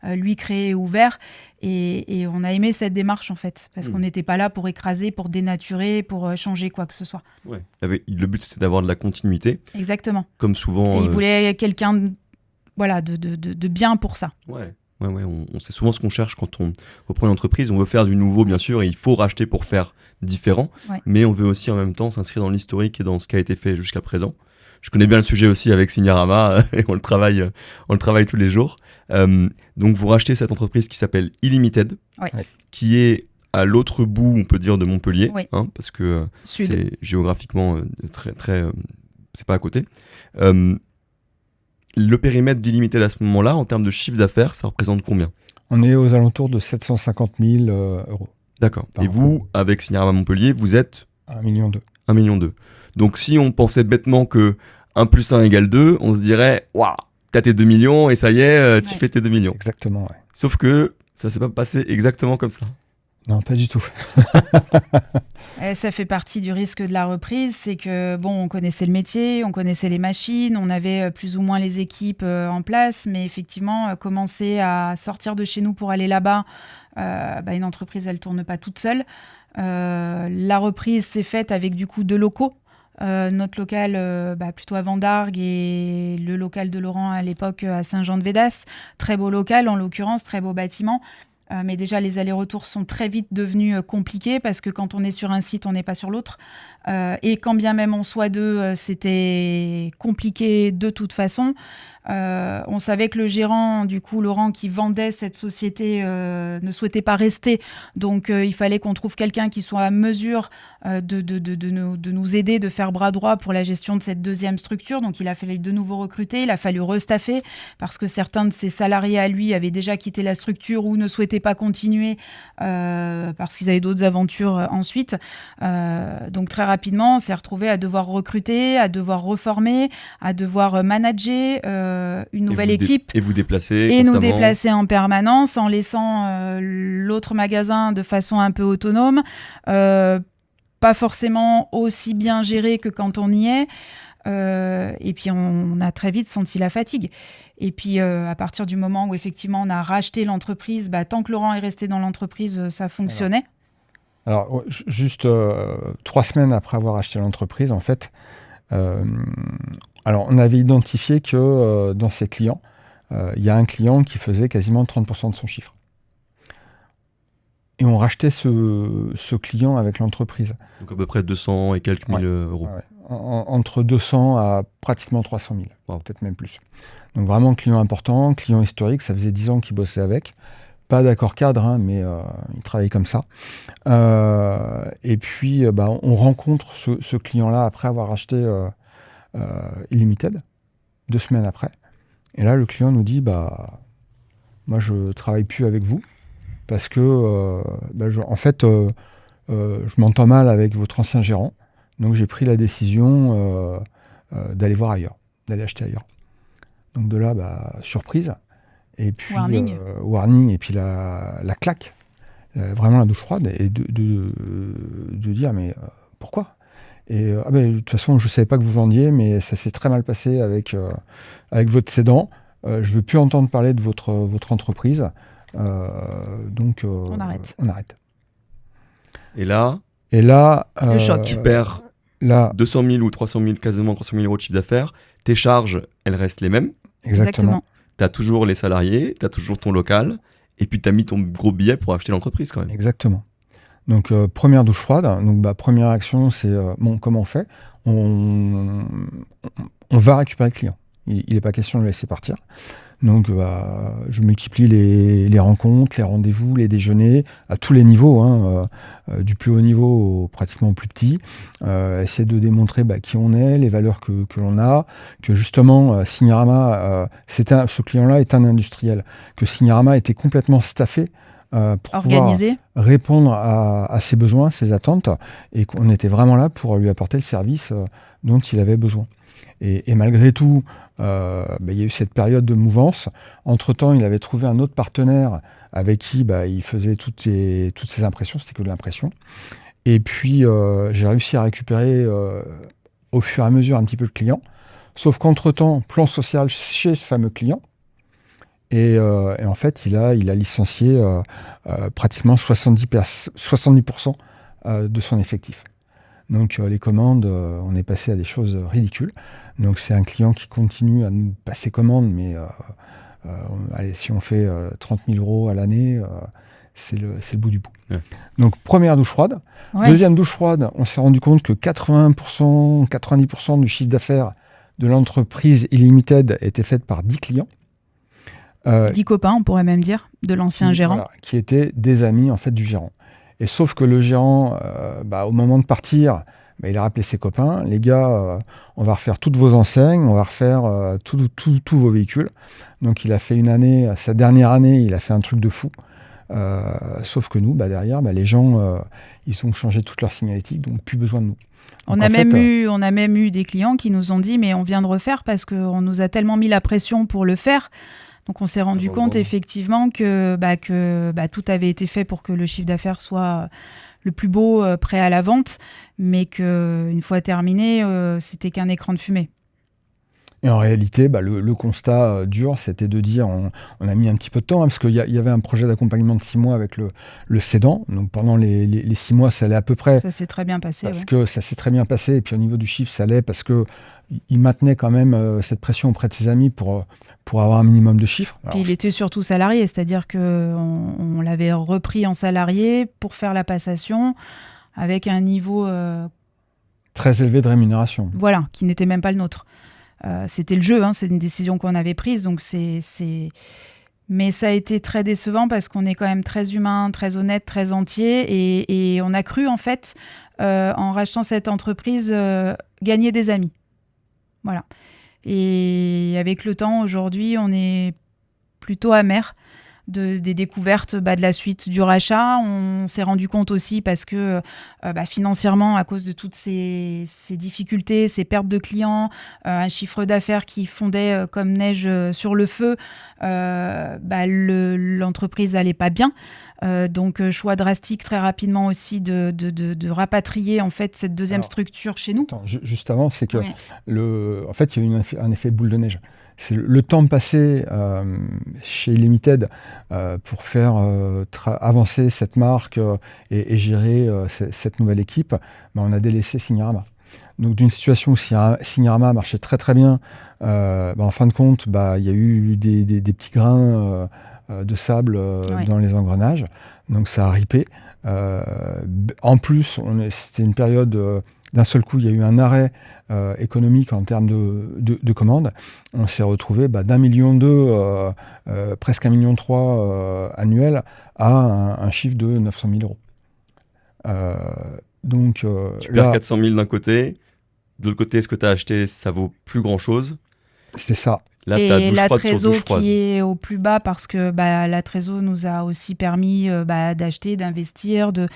Speaker 3: lui, créé et ouvert. Et on a aimé cette démarche, en fait, parce qu'on n'était pas là pour écraser, pour dénaturer, pour changer quoi que ce soit.
Speaker 1: Ouais. Le but, c'était d'avoir de la continuité.
Speaker 3: Exactement.
Speaker 1: Comme souvent...
Speaker 3: Et il voulait quelqu'un de bien pour ça.
Speaker 1: Ouais. On sait souvent ce qu'on cherche quand on reprend une entreprise. On veut faire du nouveau, bien sûr, et il faut racheter pour faire différent. Ouais. Mais on veut aussi, en même temps, s'inscrire dans l'historique et dans ce qui a été fait jusqu'à présent. je connais bien le sujet aussi avec Signarama et on le travaille tous les jours. Donc vous rachetez cette entreprise qui s'appelle Illimited,
Speaker 3: Ouais.
Speaker 1: qui est à l'autre bout, on peut dire, de Montpellier,
Speaker 3: Oui.
Speaker 1: parce que
Speaker 3: Sud.
Speaker 1: c'est géographiquement très c'est pas à côté. Le périmètre d'Illimited à ce moment-là, en termes de chiffre d'affaires, ça représente combien ?
Speaker 2: On est aux alentours de 750 000 euros.
Speaker 1: D'accord.
Speaker 2: Par
Speaker 1: Et vous, avec Signarama Montpellier, vous êtes
Speaker 2: 1,2 million.
Speaker 1: 1,2 million. Donc si on pensait bêtement que 1 + 1 = 2, on se dirait, waouh, t'as tes 2 millions et ça y est, tu
Speaker 3: Ouais.
Speaker 1: fais tes 2 millions.
Speaker 2: Exactement, ouais.
Speaker 1: Sauf que ça s'est pas passé exactement comme ça.
Speaker 2: Non, pas du tout.
Speaker 3: Et ça fait partie du risque de la reprise, c'est que on connaissait le métier, on connaissait les machines, on avait plus ou moins les équipes en place, mais effectivement, commencer à sortir de chez nous pour aller là-bas, une entreprise, elle tourne pas toute seule. La reprise s'est faite avec du coup 2 locaux. Notre local plutôt à Vendargues et le local de Laurent à l'époque à Saint-Jean-de-Védas. Très beau local en l'occurrence, très beau bâtiment. Mais déjà, les allers-retours sont très vite devenus compliqués parce que quand on est sur un site, on n'est pas sur l'autre. Et quand bien même on soit 2, c'était compliqué de toute façon. On savait que le gérant, du coup, Laurent, qui vendait cette société, ne souhaitait pas rester. Donc, il fallait qu'on trouve quelqu'un qui soit à mesure de nous aider, de faire bras droit pour la gestion de cette deuxième structure. Donc, il a fallu de nouveau recruter, il a fallu restaffer parce que certains de ses salariés à lui avaient déjà quitté la structure ou ne souhaitaient pas continuer parce qu'ils avaient d'autres aventures ensuite. Donc, très rapidement, on s'est retrouvé à devoir recruter, à devoir reformer, à devoir manager une nouvelle équipe.
Speaker 1: Et vous déplacer
Speaker 3: Et
Speaker 1: constamment.
Speaker 3: nous déplacer en permanence en laissant l'autre magasin de façon un peu autonome. Pas forcément aussi bien géré que quand on y est. Et puis, on a très vite senti la fatigue. Et puis, à partir du moment où, effectivement, on a racheté l'entreprise, tant que Laurent est resté dans l'entreprise, ça fonctionnait.
Speaker 2: Alors, juste 3 semaines après avoir acheté l'entreprise, en fait, alors on avait identifié que dans ses clients, il y a un client qui faisait quasiment 30% de son chiffre. Et on rachetait ce client avec l'entreprise.
Speaker 1: Donc à peu près 200 et quelques mille euros.
Speaker 2: Ouais. Entre 200 à pratiquement 300 000,
Speaker 1: Wow.
Speaker 2: peut-être même plus. Donc vraiment client important, client historique, ça faisait 10 ans qu'il bossait avec. Pas d'accord cadre, mais il travaillait comme ça. Et puis on rencontre ce client-là après avoir acheté Illimited, 2 semaines après. Et là, le client nous dit, moi je travaille plus avec vous parce que je m'entends mal avec votre ancien gérant. Donc j'ai pris la décision d'aller voir ailleurs, d'aller acheter ailleurs. Donc de là, surprise. Et puis warning, et puis la claque, vraiment la douche froide, et de dire mais pourquoi ? Et de toute façon, je ne savais pas que vous vendiez, mais ça s'est très mal passé avec votre cédant. Je ne veux plus entendre parler de votre entreprise. Donc
Speaker 3: On arrête.
Speaker 1: Et là,
Speaker 3: le choc.
Speaker 1: tu perds 200 000 ou 300 000, quasiment 300 000 euros de chiffre d'affaires. Tes charges, elles restent les mêmes.
Speaker 2: Exactement.
Speaker 1: Tu as toujours les salariés, tu as toujours ton local, et puis tu as mis ton gros billet pour acheter l'entreprise quand même.
Speaker 2: Exactement. Donc, première douche froide. Donc, première action, c'est comment on fait ? On va récupérer le client. Il n'est pas question de le laisser partir. Donc, je multiplie les rencontres, les rendez-vous, les déjeuners, à tous les niveaux, du plus haut niveau pratiquement au plus petit. Essayer de démontrer qui on est, les valeurs que l'on a, que justement, Signarama, ce client-là est un industriel, que Signarama était complètement staffé pour
Speaker 3: organisé,
Speaker 2: pouvoir répondre à ses besoins, ses attentes, et qu'on était vraiment là pour lui apporter le service dont il avait besoin. Et malgré tout, il y a eu cette période de mouvance. Entre-temps, il avait trouvé un autre partenaire avec qui il faisait toutes ses impressions, c'était que de l'impression. Et puis, j'ai réussi à récupérer au fur et à mesure un petit peu le client. Sauf qu'entre-temps, plan social chez ce fameux client. Et en fait, il a licencié pratiquement 70% de son effectif. Donc les commandes, on est passé à des choses ridicules. Donc c'est un client qui continue à nous passer commande, mais si on fait 30 000 euros à l'année, c'est le bout du bout.
Speaker 1: Ouais.
Speaker 2: Donc première douche froide. Ouais. Deuxième douche froide, on s'est rendu compte que 90% du chiffre d'affaires de l'entreprise Illimited était faite par 10 clients.
Speaker 3: 10 copains, on pourrait même dire, de l'ancien gérant.
Speaker 2: Voilà, qui étaient des amis en fait du gérant. Et sauf que le gérant, au moment de partir, il a rappelé ses copains, les gars, on va refaire toutes vos enseignes, on va refaire tous vos véhicules. Donc il a fait une année, sa dernière année, il a fait un truc de fou. Sauf que nous, derrière, les gens, ils ont changé toute leur signalétique, donc plus besoin de nous.
Speaker 3: On a même eu des clients qui nous ont dit mais on vient de refaire parce qu'on nous a tellement mis la pression pour le faire. Donc on s'est rendu compte effectivement que tout avait été fait pour que le chiffre d'affaires soit le plus beau, prêt à la vente, mais qu'une fois terminé, c'était qu'un écran de fumée.
Speaker 2: Et en réalité, le constat dur, c'était de dire, on a mis un petit peu de temps, parce qu'il y avait un projet d'accompagnement de 6 mois avec le cédant. Donc pendant les 6 mois, ça allait à peu près.
Speaker 3: Ça s'est très bien passé.
Speaker 2: Parce que ça s'est très bien passé. Et puis au niveau du chiffre, ça allait parce qu'il maintenait quand même cette pression auprès de ses amis pour avoir un minimum de chiffres.
Speaker 3: Puis il était surtout salarié, c'est-à-dire qu'on l'avait repris en salarié pour faire la passation avec un niveau
Speaker 2: très élevé de rémunération.
Speaker 3: Voilà, qui n'était même pas le nôtre. C'était le jeu, c'est une décision qu'on avait prise, donc mais ça a été très décevant parce qu'on est quand même très humain, très honnête, très entier, et on a cru en fait, en rachetant cette entreprise, gagner des amis. Voilà. Et avec le temps, aujourd'hui, on est plutôt amer des découvertes de la suite du rachat. On s'est rendu compte aussi parce que financièrement, à cause de toutes ces difficultés, ces pertes de clients, un chiffre d'affaires qui fondait comme neige sur le feu, l'entreprise n'allait pas bien. Donc choix drastique très rapidement aussi de rapatrier en fait cette deuxième structure chez nous.
Speaker 2: Attends, juste avant, c'est que en fait il y a eu un effet boule de neige. C'est le temps passé chez Limited pour faire avancer cette marque et gérer cette nouvelle équipe. On a délaissé Signarama. Donc d'une situation où Signarama marchait très très bien, en fin de compte, il y a eu des petits grains de sable dans les engrenages. Donc ça a ripé. En plus, c'était une période... d'un seul coup, il y a eu un arrêt économique en termes de commandes. On s'est retrouvé d'1,2 million, presque 1,3 million annuel, à un chiffre de 900 000 euros.
Speaker 1: Tu perds 400 000 d'un côté. De l'autre côté, ce que tu as acheté, ça vaut plus grand-chose.
Speaker 2: C'est ça.
Speaker 1: Là,
Speaker 3: et la trésor qui est au plus bas parce que la trésor nous a aussi permis d'acheter, d'investir, de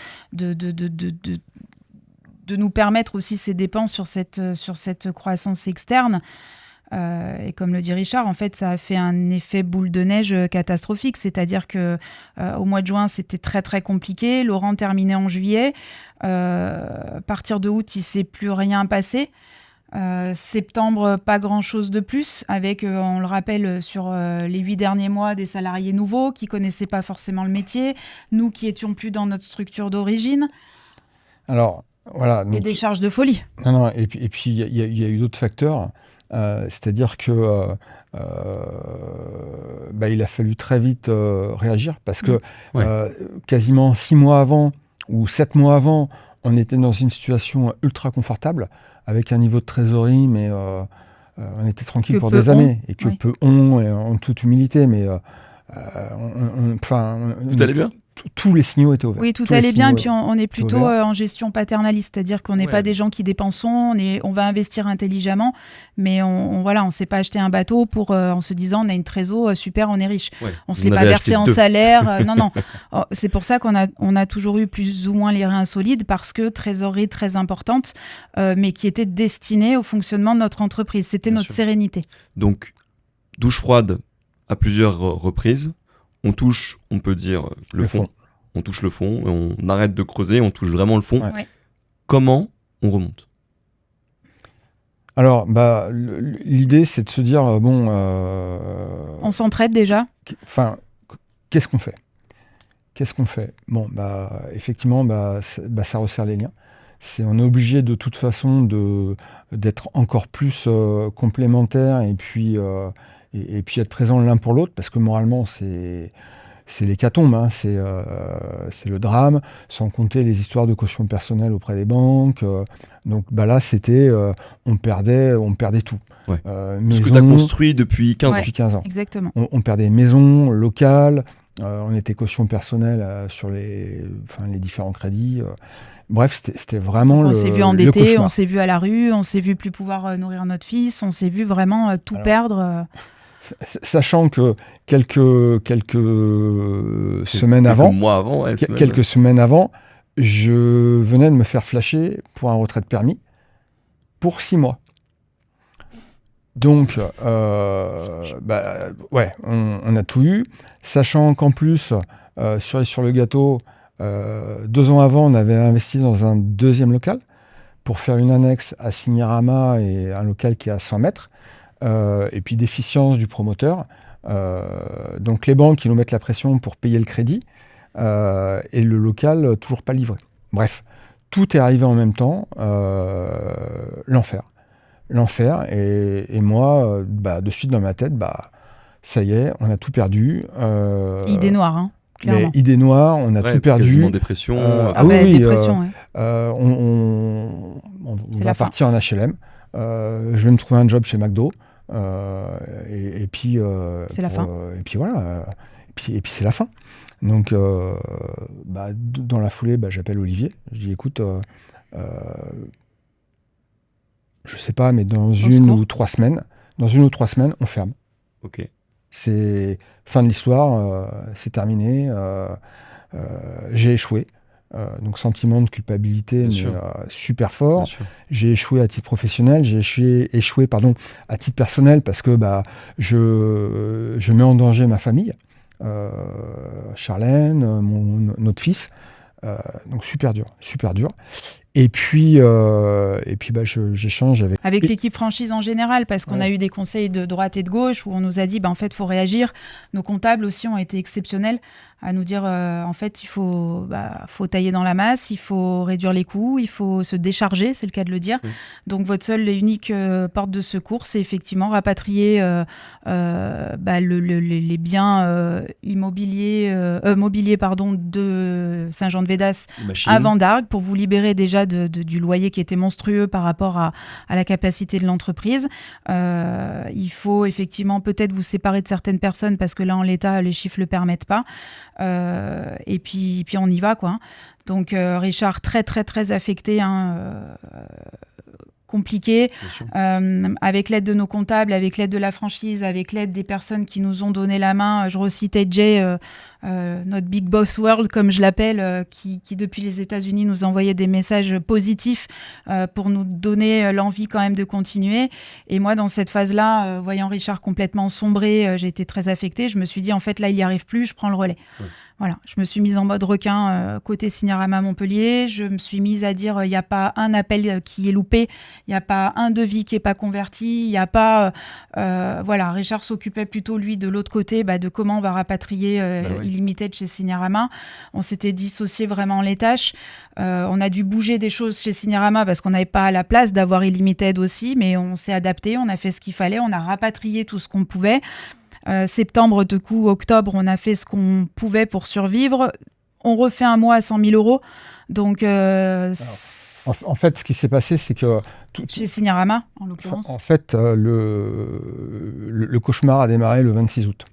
Speaker 3: nous permettre aussi ces dépenses sur cette croissance externe. Et comme le dit Richard, en fait, ça a fait un effet boule de neige catastrophique. C'est-à-dire qu'au mois de juin, c'était très, très compliqué. Laurent terminait en juillet. À partir de août, il ne s'est plus rien passé. Septembre, pas grand-chose de plus. Avec, on le rappelle, sur les 8 derniers mois, des salariés nouveaux qui ne connaissaient pas forcément le métier. Nous qui étions plus dans notre structure d'origine.
Speaker 2: Alors... Voilà, donc,
Speaker 3: et des charges de folie.
Speaker 2: Non, et puis il y a eu d'autres facteurs. C'est-à-dire que il a fallu très vite réagir parce que quasiment 6 mois avant ou 7 mois avant, on était dans une situation ultra confortable avec un niveau de trésorerie, mais on était tranquille pour des années. Et que en toute humilité, mais
Speaker 1: tout allait bien.
Speaker 2: Tous les signaux étaient ouverts.
Speaker 3: Oui, tout allait bien. Et puis, on est plutôt en gestion paternaliste. C'est-à-dire qu'on n'est pas des gens qui dépensons. On va investir intelligemment. Mais on ne s'est pas acheté un bateau en se disant on a une trésor, super, on est riche. Ouais. On ne se l'est pas versé en salaire. Non. C'est pour ça qu'on a toujours eu plus ou moins les reins solides parce que trésorerie très importante, mais qui était destinée au fonctionnement de notre entreprise. C'était notre sérénité.
Speaker 1: Donc, douche froide à plusieurs reprises. On touche, on peut dire, le fond. On touche le fond, on arrête de creuser, on touche vraiment le fond.
Speaker 3: Ouais.
Speaker 1: Comment on remonte ?
Speaker 2: Alors, l'idée, c'est de se dire,
Speaker 3: on s'entraide déjà ?
Speaker 2: Qu'est-ce qu'on fait ? Effectivement, ça resserre les liens. On est obligé de toute façon d'être encore plus complémentaires et puis être présents l'un pour l'autre, parce que moralement, c'est c'est l'hécatombe, hein, c'est le drame, sans compter les histoires de caution personnelle auprès des banques. Donc là, c'était on perdait tout.
Speaker 1: Ouais. Ce que tu as construit depuis 15 ans.
Speaker 2: Depuis 15 ans.
Speaker 3: Exactement.
Speaker 2: On perdait maison, local, on était caution personnelle sur les différents crédits. Bref, c'était vraiment
Speaker 3: on s'est vu endetté,
Speaker 2: le
Speaker 3: on s'est vu à la rue, on s'est vu plus pouvoir nourrir notre fils, on s'est vu vraiment tout perdre.
Speaker 2: Sachant que quelques semaines avant,
Speaker 1: mois avant,
Speaker 2: quelques semaines avant, je venais de me faire flasher pour un retrait de permis pour 6 mois. Donc, on a tout eu, sachant qu'en plus, sur le gâteau, 2 ans avant, on avait investi dans un deuxième local pour faire une annexe à Signarama et un local qui est à 100 mètres. Et puis déficience du promoteur. Donc les banques qui nous mettent la pression pour payer le crédit et le local toujours pas livré. Bref, tout est arrivé en même temps. L'enfer. Et moi, de suite dans ma tête, ça y est, on a tout perdu.
Speaker 3: Idée noire, hein. Clairement.
Speaker 2: Idée noire, on a tout perdu.
Speaker 1: Quasiment dépression.
Speaker 3: Dépression, ouais.
Speaker 2: On va partir en HLM. Je vais me trouver un job chez McDo. Et puis
Speaker 3: c'est la fin.
Speaker 2: Et puis voilà. Et puis c'est la fin. Donc dans la foulée, j'appelle Olivier. Je dis écoute, je sais pas, mais dans une ou trois semaines, on ferme.
Speaker 1: Ok.
Speaker 2: C'est fin de l'histoire, c'est terminé. J'ai échoué. Donc sentiment de culpabilité super fort. J'ai échoué à titre professionnel, j'ai échoué à titre personnel parce que je mets en danger ma famille, Charlène, notre fils. Donc super dur. Et puis j'échange
Speaker 3: avec l'équipe franchise en général, parce qu'on a eu des conseils de droite et de gauche où on nous a dit en fait faut réagir. Nos comptables aussi ont été exceptionnels à nous dire en fait il faut tailler dans la masse, il faut réduire les coûts, il faut se décharger, c'est le cas de le dire. Donc votre seule et unique porte de secours, c'est effectivement rapatrier les biens mobiliers de Saint-Jean-de-Védas à Vendargues pour vous libérer déjà du loyer qui était monstrueux par rapport à la capacité de l'entreprise. Il faut effectivement peut-être vous séparer de certaines personnes parce que là en l'état les chiffres le permettent pas. Et puis on y va quoi. Donc Richard très très très affecté, compliqué, avec l'aide de nos comptables, avec l'aide de la franchise, avec l'aide des personnes qui nous ont donné la main. Je recitais Jay, notre Big Boss World, comme je l'appelle, qui depuis les États-Unis nous envoyait des messages positifs pour nous donner l'envie quand même de continuer. Et moi, dans cette phase-là, voyant Richard complètement sombré, j'ai été très affectée. Je me suis dit, en fait, là, il n'y arrive plus, je prends le relais. Voilà, je me suis mise en mode requin côté Signarama Montpellier. Je me suis mise à dire il n'y a pas un appel qui est loupé, il n'y a pas un devis qui n'est pas converti, il n'y a pas... Richard s'occupait plutôt, lui, de l'autre côté, de comment on va rapatrier Illimited chez Signarama. On s'était dissocié vraiment les tâches. On a dû bouger des choses chez Signarama parce qu'on n'avait pas la place d'avoir Illimited aussi, mais on s'est adapté, on a fait ce qu'il fallait, on a rapatrié tout ce qu'on pouvait. Septembre, de coup, octobre, on a fait ce qu'on pouvait pour survivre. On refait un mois à 100 000 euros. Donc, en
Speaker 2: fait, ce qui s'est passé, c'est que...
Speaker 3: Chez Signarama, en l'occurrence.
Speaker 2: En fait, le cauchemar a démarré le 26 août.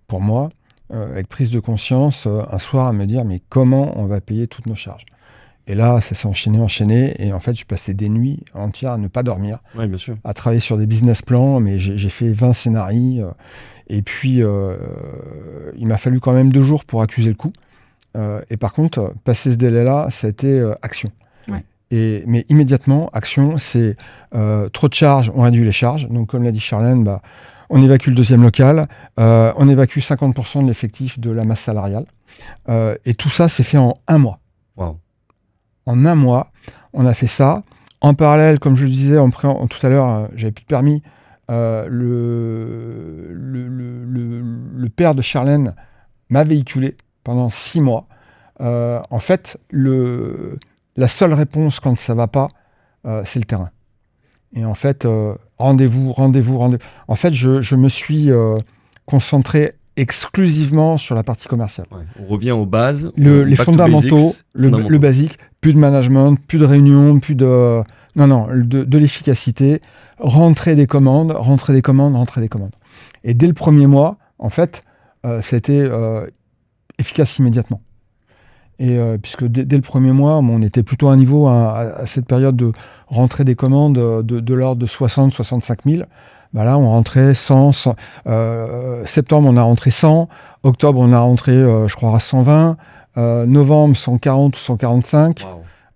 Speaker 2: Pour moi, avec prise de conscience, un soir à me dire, mais comment on va payer toutes nos charges ? Et là, ça s'est enchaîné. Et en fait, j'ai passé des nuits entières à ne pas dormir.
Speaker 1: Oui, bien sûr.
Speaker 2: À travailler sur des business plans, mais j'ai fait 20 scénarios. Et puis, il m'a fallu quand même 2 jours pour accuser le coup. Et par contre, passer ce délai-là, ça a été action.
Speaker 3: Ouais.
Speaker 2: Mais immédiatement, action, c'est trop de charges, on réduit les charges. Donc, comme l'a dit Charlène, on évacue le deuxième local, on évacue 50% de l'effectif de la masse salariale. Et tout ça, c'est fait en 1 mois.
Speaker 1: Wow.
Speaker 2: En 1 mois, on a fait ça. En parallèle, comme je le disais tout à l'heure, j'avais plus de permis. Le père de Charlène m'a véhiculé pendant 6 mois. En fait, la seule réponse quand ça va pas, c'est le terrain. Et en fait, rendez-vous. En fait, je me suis concentré exclusivement sur la partie commerciale.
Speaker 1: Ouais. On revient aux bases.
Speaker 2: Les fondamentaux, le basique, plus de management, plus de réunions, plus de... Non, de l'efficacité, rentrer des commandes. Et dès le premier mois, en fait, c'était efficace immédiatement. Et puisque dès le premier mois, on était plutôt à un niveau, à cette période de rentrer des commandes de l'ordre de 60-65 000. Bah là, on rentrait 100, septembre, on a rentré 100, octobre, on a rentré, je crois, à 120, novembre, 140 ou 145.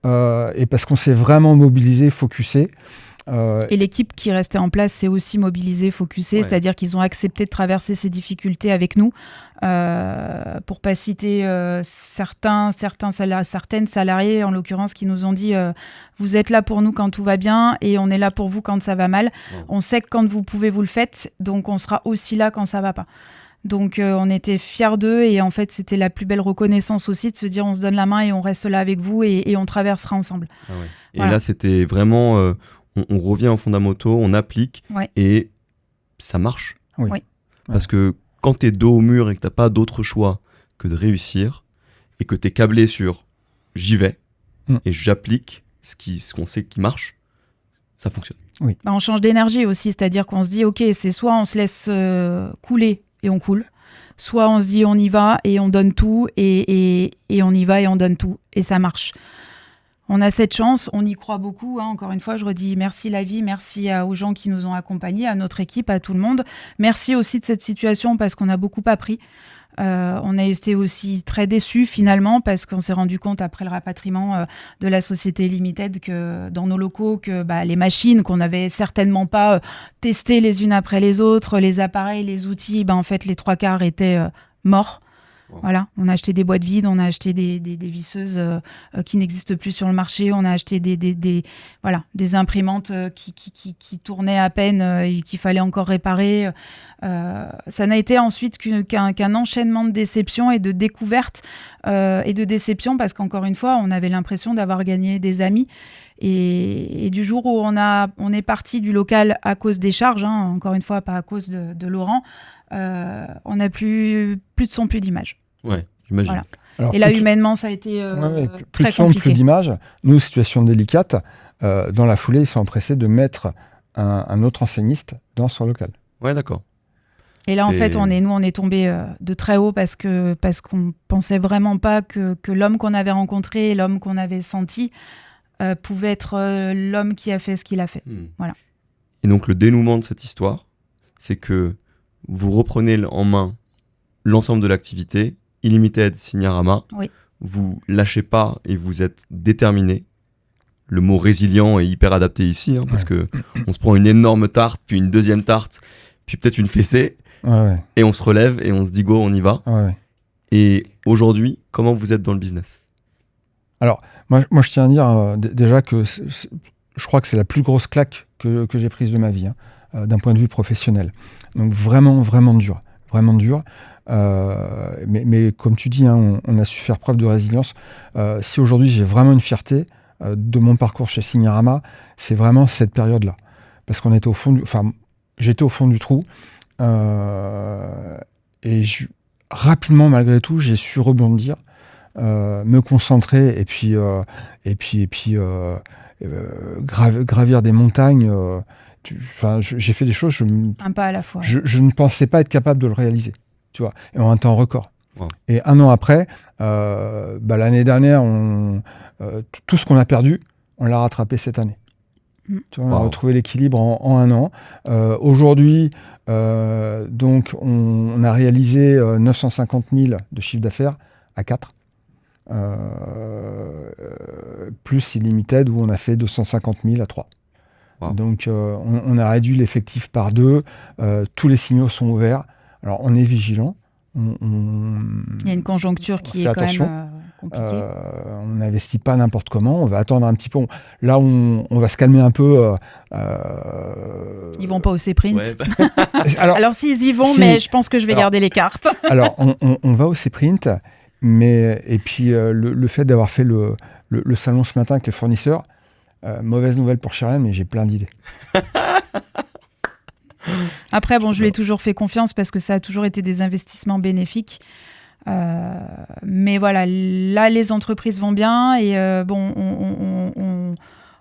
Speaker 2: Wow. Et parce qu'on s'est vraiment mobilisé, focusé.
Speaker 3: Et l'équipe qui restait en place s'est aussi mobilisée, focusée, c'est-à-dire qu'ils ont accepté de traverser ces difficultés avec nous. Pour pas citer certaines salariés, en l'occurrence, qui nous ont dit vous êtes là pour nous quand tout va bien et on est là pour vous quand ça va mal. On sait que quand vous pouvez, vous le faites, donc on sera aussi là quand ça va pas. Donc on était fiers d'eux et en fait c'était la plus belle reconnaissance aussi de se dire on se donne la main et on reste là avec vous et on traversera ensemble.
Speaker 1: Ah ouais. Et voilà. Là c'était vraiment... On revient aux fondamentaux, on applique et ça marche.
Speaker 2: Oui.
Speaker 1: Parce que quand tu es dos au mur et que tu n'as pas d'autre choix que de réussir et que tu es câblé sur j'y vais et j'applique ce qu'on sait qui marche, ça fonctionne.
Speaker 2: Oui.
Speaker 3: On change d'énergie aussi, c'est-à-dire qu'on se dit ok, c'est soit on se laisse couler et on coule, soit on se dit on y va et on donne tout et on y va et on donne tout et ça marche. On a cette chance, on y croit beaucoup. Encore une fois, je redis merci la vie, merci aux gens qui nous ont accompagnés, à notre équipe, à tout le monde. Merci aussi de cette situation parce qu'on a beaucoup appris. On a été aussi très déçus finalement parce qu'on s'est rendu compte après le rapatriement de la société Limited que dans nos locaux, que les machines qu'on n'avait certainement pas testées les unes après les autres, les appareils, les outils, en fait les 3/4 étaient morts. Wow. Voilà, on a acheté des boîtes vides, on a acheté des visseuses qui n'existent plus sur le marché, on a acheté des imprimantes qui tournaient à peine et qu'il fallait encore réparer. Ça n'a été ensuite qu'un enchaînement de déceptions et de découvertes et de déceptions parce qu'encore une fois, on avait l'impression d'avoir gagné des amis. Et du jour où on est parti du local à cause des charges, encore une fois, pas à cause de Laurent, on n'a plus de son, plus d'image.
Speaker 1: Ouais, j'imagine.
Speaker 3: Voilà. Alors, et là, humainement, ça a été très compliqué.
Speaker 2: Plus d'image. Nous, situation délicate, dans la foulée, ils sont empressés de mettre un autre enseigniste dans son local.
Speaker 1: Ouais, d'accord.
Speaker 3: Et là, en fait, on est tombé de très haut parce qu'on pensait vraiment pas que l'homme qu'on avait rencontré, l'homme qu'on avait senti, pouvait être l'homme qui a fait ce qu'il a fait. Voilà.
Speaker 1: Et donc, le dénouement de cette histoire, c'est que vous reprenez en main l'ensemble de l'activité, Illimited, Signarama.
Speaker 3: Oui.
Speaker 1: Vous lâchez pas et vous êtes déterminé. Le mot résilient est hyper adapté ici, parce que on se prend une énorme tarte, puis une deuxième tarte, puis peut-être une fessée, et on se relève et on se dit go, on y va. Et aujourd'hui, comment vous êtes dans le business ?
Speaker 2: Alors, moi, je tiens à dire déjà que je crois que c'est la plus grosse claque que j'ai prise de ma vie, d'un point de vue professionnel. Donc vraiment, vraiment dur. Vraiment dur. Mais comme tu dis, on a su faire preuve de résilience. Si aujourd'hui j'ai vraiment une fierté de mon parcours chez Signarama, c'est vraiment cette période-là. Parce qu'on était j'étais au fond du trou. Et rapidement, malgré tout, j'ai su rebondir, me concentrer et puis gravir des montagnes. J'ai fait des choses,
Speaker 3: un pas à la fois.
Speaker 2: Je ne pensais pas être capable de le réaliser, tu vois, et en un temps record.
Speaker 1: Wow.
Speaker 2: Et un an après, l'année dernière, tout ce qu'on a perdu, on l'a rattrapé cette année. Tu vois, on a retrouvé l'équilibre en un an. Aujourd'hui, donc, on a réalisé 950 000 de chiffre d'affaires à 4. Plus Illimited où on a fait 250 000 à 3. Wow. Donc on a réduit l'effectif par 2, tous les signaux sont ouverts. Alors on est vigilant.
Speaker 3: Il y a une conjoncture qui est attention. Quand même compliquée.
Speaker 2: On n'investit pas n'importe comment, on va attendre un petit peu. Là où on va se calmer un peu.
Speaker 3: Ils vont pas au C-Print. Alors s'ils y vont, mais je pense que je vais garder les cartes.
Speaker 2: Alors on va au C-Print, et puis le fait d'avoir fait le salon ce matin avec les fournisseurs, mauvaise nouvelle pour Charlène, mais j'ai plein d'idées.
Speaker 3: Après, bon, je lui ai toujours fait confiance parce que ça a toujours été des investissements bénéfiques. Mais voilà, là, les entreprises vont bien et bon,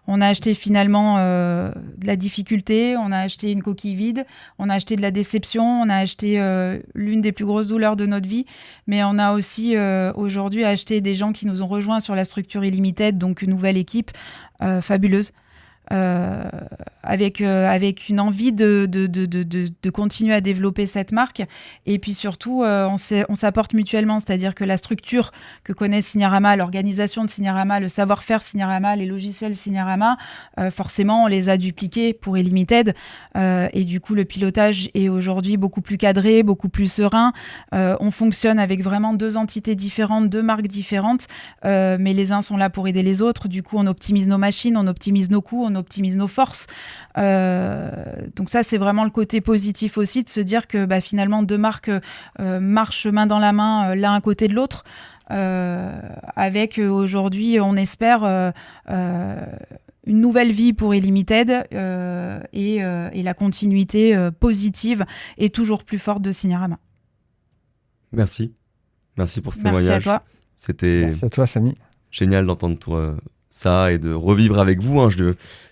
Speaker 3: on a acheté finalement de la difficulté, on a acheté une coquille vide, on a acheté de la déception, on a acheté l'une des plus grosses douleurs de notre vie, mais on a aussi aujourd'hui acheté des gens qui nous ont rejoints sur la structure Illimited, donc une nouvelle équipe fabuleuse. Avec une envie de continuer à développer cette marque et puis surtout on s'apporte mutuellement, c'est-à-dire que la structure que connaît Signarama, l'organisation de Signarama, le savoir-faire Signarama, les logiciels Signarama, forcément on les a dupliqués pour Illimited et du coup le pilotage est aujourd'hui beaucoup plus cadré, beaucoup plus serein. On fonctionne avec vraiment 2 entités différentes, 2 marques différentes, mais les uns sont là pour aider les autres, du coup on optimise nos machines, on optimise nos coûts, on optimise nos forces. Donc ça, c'est vraiment le côté positif aussi, de se dire que finalement, 2 marques marchent main dans la main, l'un à côté de l'autre. Avec aujourd'hui, on espère une nouvelle vie pour Illimited et la continuité positive et toujours plus forte de Signarama.
Speaker 1: Merci pour ce
Speaker 3: Merci
Speaker 1: témoignage.
Speaker 3: à toi.
Speaker 1: C'était
Speaker 2: Merci à toi, Samy.
Speaker 1: génial d'entendre ça et de revivre avec vous.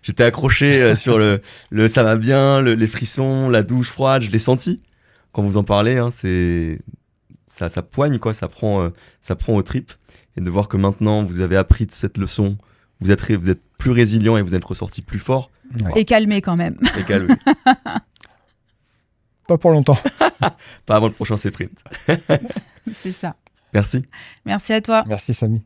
Speaker 1: J'étais accroché sur le ça va bien, les frissons, la douche froide, je l'ai senti quand vous en parlez. Ça poigne, quoi, ça prend aux tripes. Et de voir que maintenant vous avez appris de cette leçon, vous êtes plus résilient et vous êtes ressorti plus fort.
Speaker 2: Ouais.
Speaker 3: Et calmé quand même.
Speaker 1: Et calme.
Speaker 2: Pas pour longtemps.
Speaker 1: Pas avant le prochain sprint.
Speaker 3: C'est ça.
Speaker 1: Merci.
Speaker 3: Merci à toi.
Speaker 2: Merci, Samy.